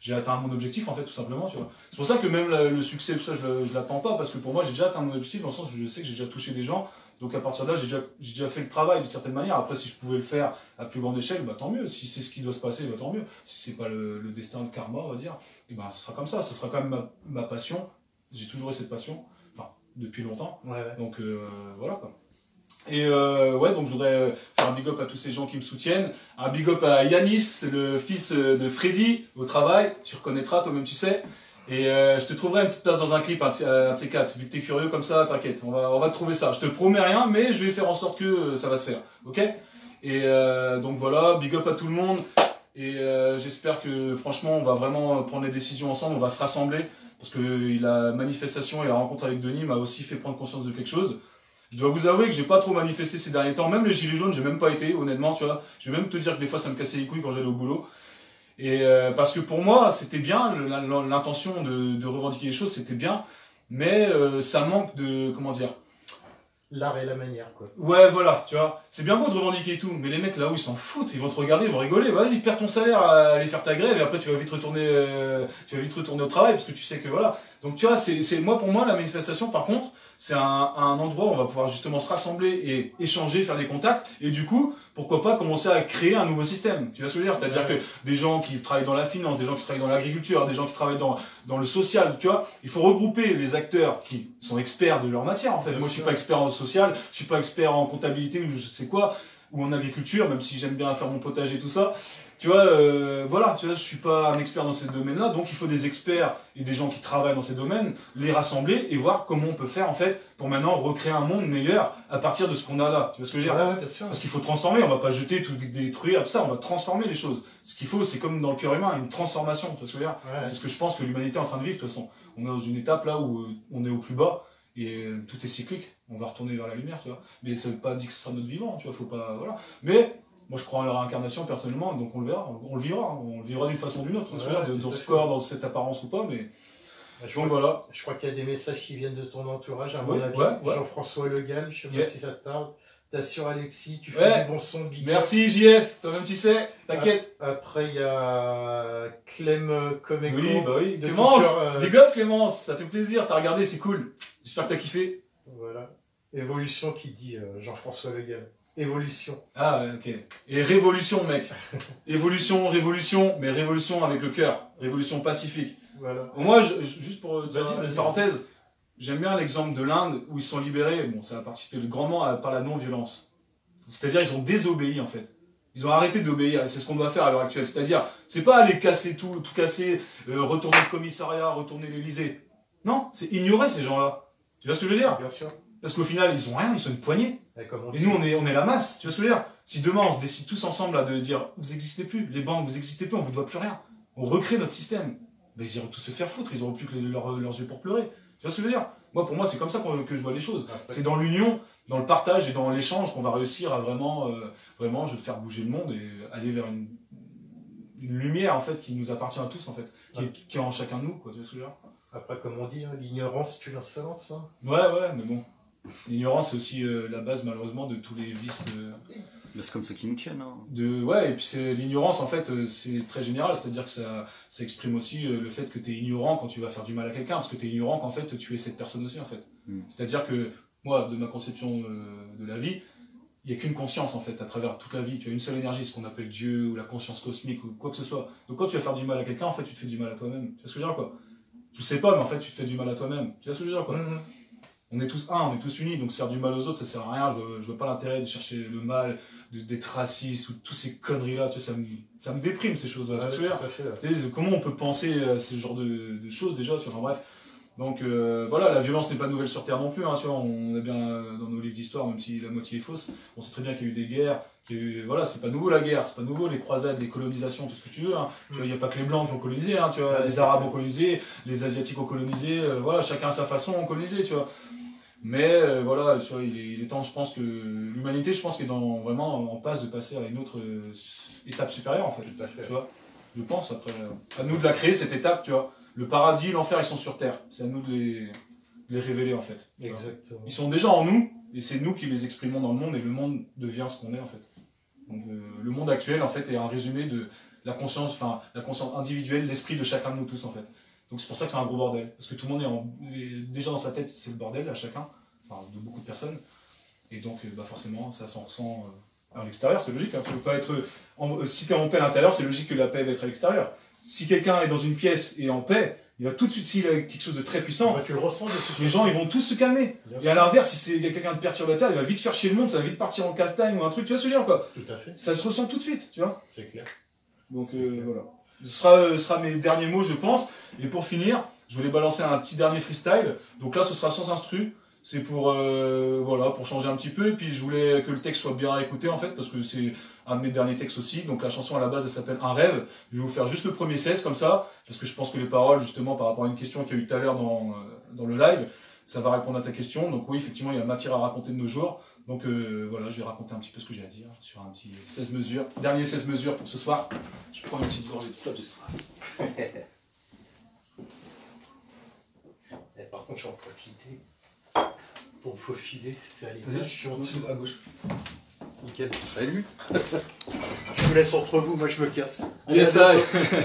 Speaker 2: j'ai atteint mon objectif en fait, tout simplement, tu vois. C'est pour ça que même le succès, tout ça, je l'attends pas, parce que pour moi, j'ai déjà atteint mon objectif dans le sens où je sais que j'ai déjà touché des gens. Donc à partir de là, j'ai déjà fait le travail d'une certaine manière. Après, si je pouvais le faire à plus grande échelle, bah, tant mieux. Si c'est ce qui doit se passer, bah, tant mieux. Si c'est pas le destin, le karma, on va dire, et ben, ce sera comme ça. Ce sera quand même ma passion. J'ai toujours eu cette passion, enfin, depuis longtemps. Ouais. Donc voilà quoi. Et ouais, donc je voudrais faire un big up à tous ces gens qui me soutiennent. Un big up à Yanis, le fils de Freddy, au travail. Tu reconnaîtras, toi-même tu sais. Et je te trouverai une petite place dans un clip, un de ces 4. Vu que t'es curieux comme ça, t'inquiète, on va te trouver ça. Je te promets rien, mais je vais faire en sorte que ça va se faire. Ok? Et donc voilà, big up à tout le monde. Et j'espère que franchement, on va vraiment prendre les décisions ensemble, on va se rassembler. Parce que la manifestation et la rencontre avec Denis m'a aussi fait prendre conscience de quelque chose. Je dois vous avouer que j'ai pas trop manifesté ces derniers temps. Même les gilets jaunes, j'ai même pas été, honnêtement, tu vois. Je vais même te dire que des fois, ça me cassait les couilles quand j'allais au boulot. Et parce que pour moi, c'était bien, l'intention de revendiquer les choses, c'était bien, mais ça manque de, comment dire...
Speaker 1: L'art et la manière, quoi.
Speaker 2: Ouais, voilà, tu vois. C'est bien beau de revendiquer et tout, mais les mecs là-haut, ils s'en foutent, ils vont te regarder, ils vont rigoler. Vas-y, perds ton salaire à aller faire ta grève, et après tu vas vite retourner au travail, parce que tu sais que voilà. Donc tu vois, pour moi, la manifestation, par contre, c'est un endroit où on va pouvoir justement se rassembler et échanger, faire des contacts, et du coup, pourquoi pas commencer à créer un nouveau système. Tu vois ce que je veux dire? C'est-à-dire que des gens qui travaillent dans la finance, des gens qui travaillent dans l'agriculture, des gens qui travaillent dans le social, tu vois, il faut regrouper les acteurs qui sont experts de leur matière, en fait. Moi, je suis pas expert en social, je suis pas expert en comptabilité ou je sais quoi, ou en agriculture, même si j'aime bien faire mon potager et tout ça. Tu vois, voilà, tu vois, je suis pas un expert dans ces domaines-là, donc il faut des experts et des gens qui travaillent dans ces domaines, les rassembler et voir comment on peut faire, en fait, pour maintenant recréer un monde meilleur à partir de ce qu'on a là. Tu vois ce que je veux dire?
Speaker 1: Ouais, bien sûr.
Speaker 2: Parce qu'il faut transformer, on va pas jeter, tout détruire, tout ça, on va transformer les choses. Ce qu'il faut, c'est comme dans le cœur humain, une transformation, tu vois ce que je veux dire? Ouais. C'est ce que je pense que l'humanité est en train de vivre, de toute façon. On est dans une étape là où on est au plus bas, et tout est cyclique, on va retourner vers la lumière, tu vois. Mais ça veut pas dire que ce sera notre vivant, tu vois, faut pas, voilà. Mais Moi, je crois en la réincarnation, personnellement, donc on le verra, on le vivra d'une façon ou d'une autre, dans ce corps, dans cette apparence ou pas, mais...
Speaker 1: Donc voilà. Je crois qu'il y a des messages qui viennent de ton entourage, à mon avis. Jean-François Le Gall, je ne sais pas si ça te parle. T'assures Alexis, tu fais du bon son, big
Speaker 2: Merci JF, toi-même tu sais, t'inquiète.
Speaker 1: Après il y a Clem Comeco.
Speaker 2: Oui, bah oui, Clémence, big up Clémence, ça fait plaisir, t'as regardé, c'est cool. J'espère que t'as kiffé.
Speaker 1: Voilà. Évolution qui dit Jean-François Le Gall. Évolution.
Speaker 2: Ah ouais, ok. Et révolution mec. Évolution, révolution, mais révolution avec le cœur. Révolution pacifique.
Speaker 1: Voilà.
Speaker 2: Moi, juste pour dire une parenthèse, j'aime bien l'exemple de l'Inde où ils sont libérés, bon ça a participé grandement par la non-violence. C'est-à-dire ils ont désobéi en fait. Ils ont arrêté d'obéir et c'est ce qu'on doit faire à l'heure actuelle. C'est-à-dire, c'est pas aller casser tout casser, retourner le commissariat, retourner l'Elysée. Non, c'est ignorer ces gens-là. Tu vois ce que je veux dire?
Speaker 1: Bien sûr.
Speaker 2: Parce qu'au final, ils ont rien, ils sont une poignée. Et nous, on est la masse. Tu vois ce que je veux dire? Si demain, on se décide tous ensemble là, de dire, vous n'existez plus, les banques, vous n'existez plus, on vous doit plus rien. On recrée notre système. Ben, ils iront tous se faire foutre, ils n'auront plus que leurs yeux pour pleurer. Tu vois ce que je veux dire? Moi, pour moi, c'est comme ça que je vois les choses. C'est dans l'union, dans le partage et dans l'échange qu'on va réussir à vraiment faire bouger le monde et aller vers une lumière, en fait, qui nous appartient à tous, en fait. Qui est en chacun de nous, quoi. Tu vois ce que je veux dire?
Speaker 1: Après, comme on dit, hein, l'ignorance tue l'insolence. Hein.
Speaker 2: Ouais, mais bon. L'ignorance, c'est aussi la base, malheureusement, de tous les vices
Speaker 3: c'est comme ça qu'ils nous tiennent. Hein.
Speaker 2: Ouais, et puis l'ignorance, en fait, c'est très général, c'est-à-dire que ça exprime aussi le fait que tu es ignorant quand tu vas faire du mal à quelqu'un, parce que tu es ignorant qu'en fait, tu es cette personne aussi, en fait. C'est-à-dire que, moi, de ma conception de la vie, il n'y a qu'une conscience, en fait, à travers toute la vie. Tu as une seule énergie, ce qu'on appelle Dieu, ou la conscience cosmique, ou quoi que ce soit. Donc quand tu vas faire du mal à quelqu'un, en fait, tu te fais du mal à toi-même. Tu vois ce que je veux dire, quoi? Tu le sais pas, mais en fait, tu te fais du mal à toi-même. Tu vois ce que je veux dire, quoi? On est tous un, on est tous unis, donc se faire du mal aux autres, ça sert à rien. Je vois pas l'intérêt de chercher le mal, d'être raciste ou toutes ces conneries-là. Tu vois, ça me déprime ces choses-là. Comment on peut penser à ce genre de choses déjà, tu vois, enfin bref. Donc voilà, la violence n'est pas nouvelle sur Terre non plus. Hein, tu vois, on a bien dans nos livres d'histoire, même si la moitié est fausse, on sait très bien qu'il y a eu des guerres. Voilà, c'est pas nouveau la guerre, c'est pas nouveau les croisades, les colonisations, tout ce que tu veux. Hein. Tu vois, il n'y a pas que les blancs qui ont colonisé, hein, tu vois, les Arabes ont colonisé, les Asiatiques ont colonisé, voilà, chacun à sa façon ont colonisé, tu vois. Mais voilà, tu vois, il est temps, je pense que l'humanité, je pense, est vraiment en passe de passer à une autre étape supérieure, en fait.
Speaker 1: Tout à fait.
Speaker 2: Tu vois, je pense, après, à nous de la créer, cette étape, tu vois. Le paradis, l'enfer, ils sont sur Terre. C'est à nous de les révéler, en fait.
Speaker 1: Exactement.
Speaker 2: Ils sont déjà en nous, et c'est nous qui les exprimons dans le monde, et le monde devient ce qu'on est, en fait. Donc le monde actuel, en fait, est un résumé de la conscience individuelle, l'esprit de chacun de nous tous, en fait. Donc c'est pour ça que c'est un gros bordel. Parce que tout le monde est déjà dans sa tête, c'est le bordel à chacun, enfin de beaucoup de personnes. Et donc forcément, ça s'en ressent à l'extérieur, c'est logique. Hein. Tu peux pas être si tu es en paix à l'intérieur, c'est logique que la paix va être à l'extérieur. Si quelqu'un est dans une pièce et en paix, il va tout de suite, s'il a quelque chose de très puissant,
Speaker 1: tu le ressens,
Speaker 2: les gens ils vont tous se calmer. Et à l'inverse, si c'est quelqu'un de perturbateur, il va vite faire chier le monde, ça va vite partir en castagne ou un truc, tu vois ce que je veux dire, quoi.
Speaker 1: Tout à fait.
Speaker 2: Ça se ressent tout de suite, tu vois.
Speaker 1: C'est clair.
Speaker 2: Donc voilà. Ce sera mes derniers mots, je pense. Et pour finir, je voulais balancer un petit dernier freestyle. Donc là, ce sera sans instru. C'est pour changer un petit peu. Et puis je voulais que le texte soit bien écouté, en fait, parce que c'est un de mes derniers textes aussi. Donc la chanson à la base, elle s'appelle Un rêve. Je vais vous faire juste le premier 16 comme ça, parce que je pense que les paroles, justement, par rapport à une question qu'il y a eu tout à l'heure dans le live, ça va répondre à ta question. Donc oui, effectivement, il y a matière à raconter de nos jours. Donc voilà, je vais raconter un petit peu ce que j'ai à dire sur un petit 16 mesures. Dernier 16 mesures pour ce soir. Je prends une petite gorgée de flotte, j'espère.
Speaker 1: Par contre, j'en profite pour me faufiler. C'est à l'étage, je suis en dessous.
Speaker 2: À gauche.
Speaker 1: Nickel.
Speaker 3: Salut.
Speaker 1: Je vous laisse entre vous, moi je me casse.
Speaker 2: Yes, ça.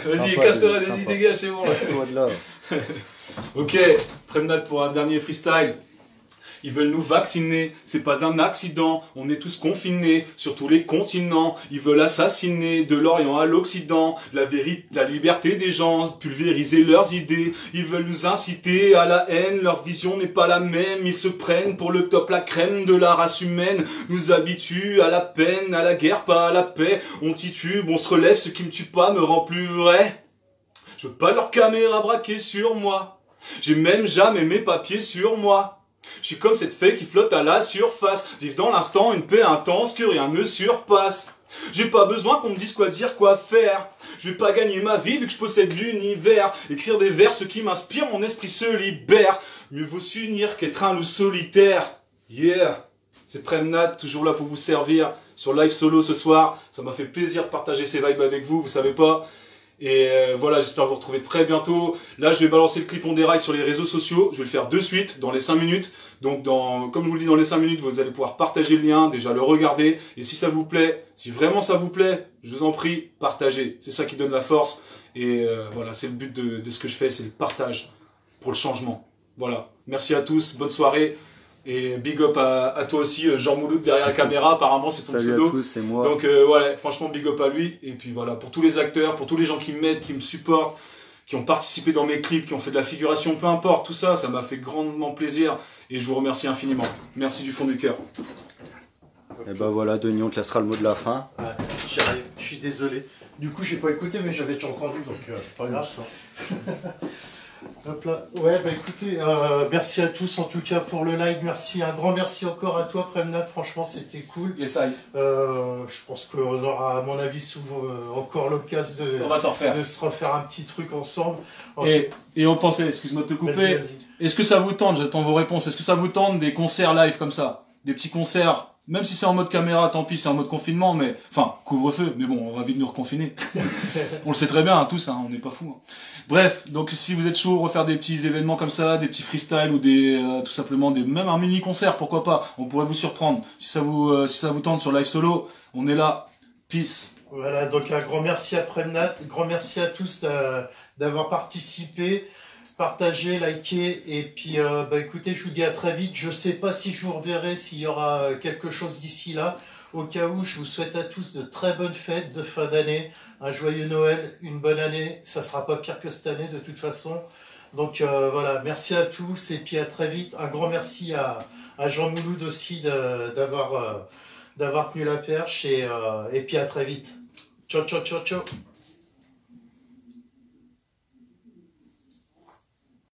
Speaker 2: Vas-y, casse-toi, vas-y, dégage, c'est bon. Ok, promenade pour un dernier freestyle. Ils veulent nous vacciner, c'est pas un accident, on est tous confinés sur tous les continents. Ils veulent assassiner de l'Orient à l'Occident la liberté des gens, pulvériser leurs idées. Ils veulent nous inciter à la haine, leur vision n'est pas la même. Ils se prennent pour le top, la crème de la race humaine. Nous habituent à la peine, à la guerre, pas à la paix. On titube, on se relève, ce qui me tue pas me rend plus vrai. Je veux pas leur caméra braquée sur moi, j'ai même jamais mes papiers sur moi. Je suis comme cette fée qui flotte à la surface, vive dans l'instant une paix intense que rien ne surpasse. J'ai pas besoin qu'on me dise quoi dire, quoi faire. Je vais pas gagner ma vie vu que je possède l'univers. Écrire des vers, ce qui m'inspire, mon esprit se libère. Mieux vaut s'unir qu'être un loup solitaire. Yeah. c'est Premnat, toujours là pour vous servir sur Live Solo ce soir. Ça m'a fait plaisir de partager ces vibes avec vous, vous savez pas. Et voilà, j'espère vous retrouver très bientôt. Là, je vais balancer le clip On Déraille sur les réseaux sociaux. Je vais le faire de suite, dans les 5 minutes. Donc, comme je vous le dis, dans les 5 minutes, vous allez pouvoir partager le lien, déjà le regarder. Et si ça vous plaît, si vraiment ça vous plaît, je vous en prie, partagez. C'est ça qui donne la force. Et voilà, c'est le but de ce que je fais, c'est le partage pour le changement. Voilà, merci à tous, bonne soirée. Et big up à toi aussi, Jean Mouloud derrière la caméra, apparemment c'est ton pseudo.
Speaker 3: Salut à tous, c'est moi.
Speaker 2: Donc ouais, franchement big up à lui. Et puis voilà, pour tous les acteurs, pour tous les gens qui m'aident, qui me supportent, qui ont participé dans mes clips, qui ont fait de la figuration, peu importe, tout ça, ça m'a fait grandement plaisir. Et je vous remercie infiniment. Merci du fond du cœur.
Speaker 3: Et bah voilà, Denis, on te laissera le mot de la fin.
Speaker 1: Ouais, j'arrive, je suis désolé. Du coup, j'ai pas écouté, mais j'avais déjà entendu, donc pas grave. Hop là. Ouais, bah écoutez, merci à tous en tout cas pour le live. Merci, un grand merci encore à toi, Premnat. Franchement, c'était cool.
Speaker 2: Yes, I.
Speaker 1: Je pense qu'on aura, à mon avis, souvent encore l'occasion de se refaire un petit truc ensemble.
Speaker 2: Et on pensait, excuse-moi de te couper, est-ce que ça vous tente, j'attends vos réponses, est-ce que ça vous tente des concerts live comme ça? Des petits concerts, même si c'est en mode caméra, tant pis, c'est en mode confinement, mais enfin, couvre-feu, mais bon, on va vite nous reconfiner. On le sait très bien, hein, tous, hein, on n'est pas fous. Hein. Bref, donc si vous êtes chaud, refaire des petits événements comme ça, des petits freestyles ou des tout simplement même un mini concert, pourquoi pas, on pourrait vous surprendre. Si ça vous tente sur Live Solo, on est là. Peace.
Speaker 1: Voilà, donc un grand merci à Premnat, grand merci à tous d'avoir participé, partagé, liké, et puis bah écoutez, je vous dis à très vite. Je sais pas si je vous reverrai, s'il y aura quelque chose d'ici là. Au cas où, je vous souhaite à tous de très bonnes fêtes de fin d'année, un joyeux Noël, une bonne année. Ça sera pas pire que cette année de toute façon. Donc voilà, merci à tous et puis à très vite. Un grand merci à Jean Mouloud aussi d'avoir tenu la perche et puis à très vite. Ciao, ciao, ciao, ciao.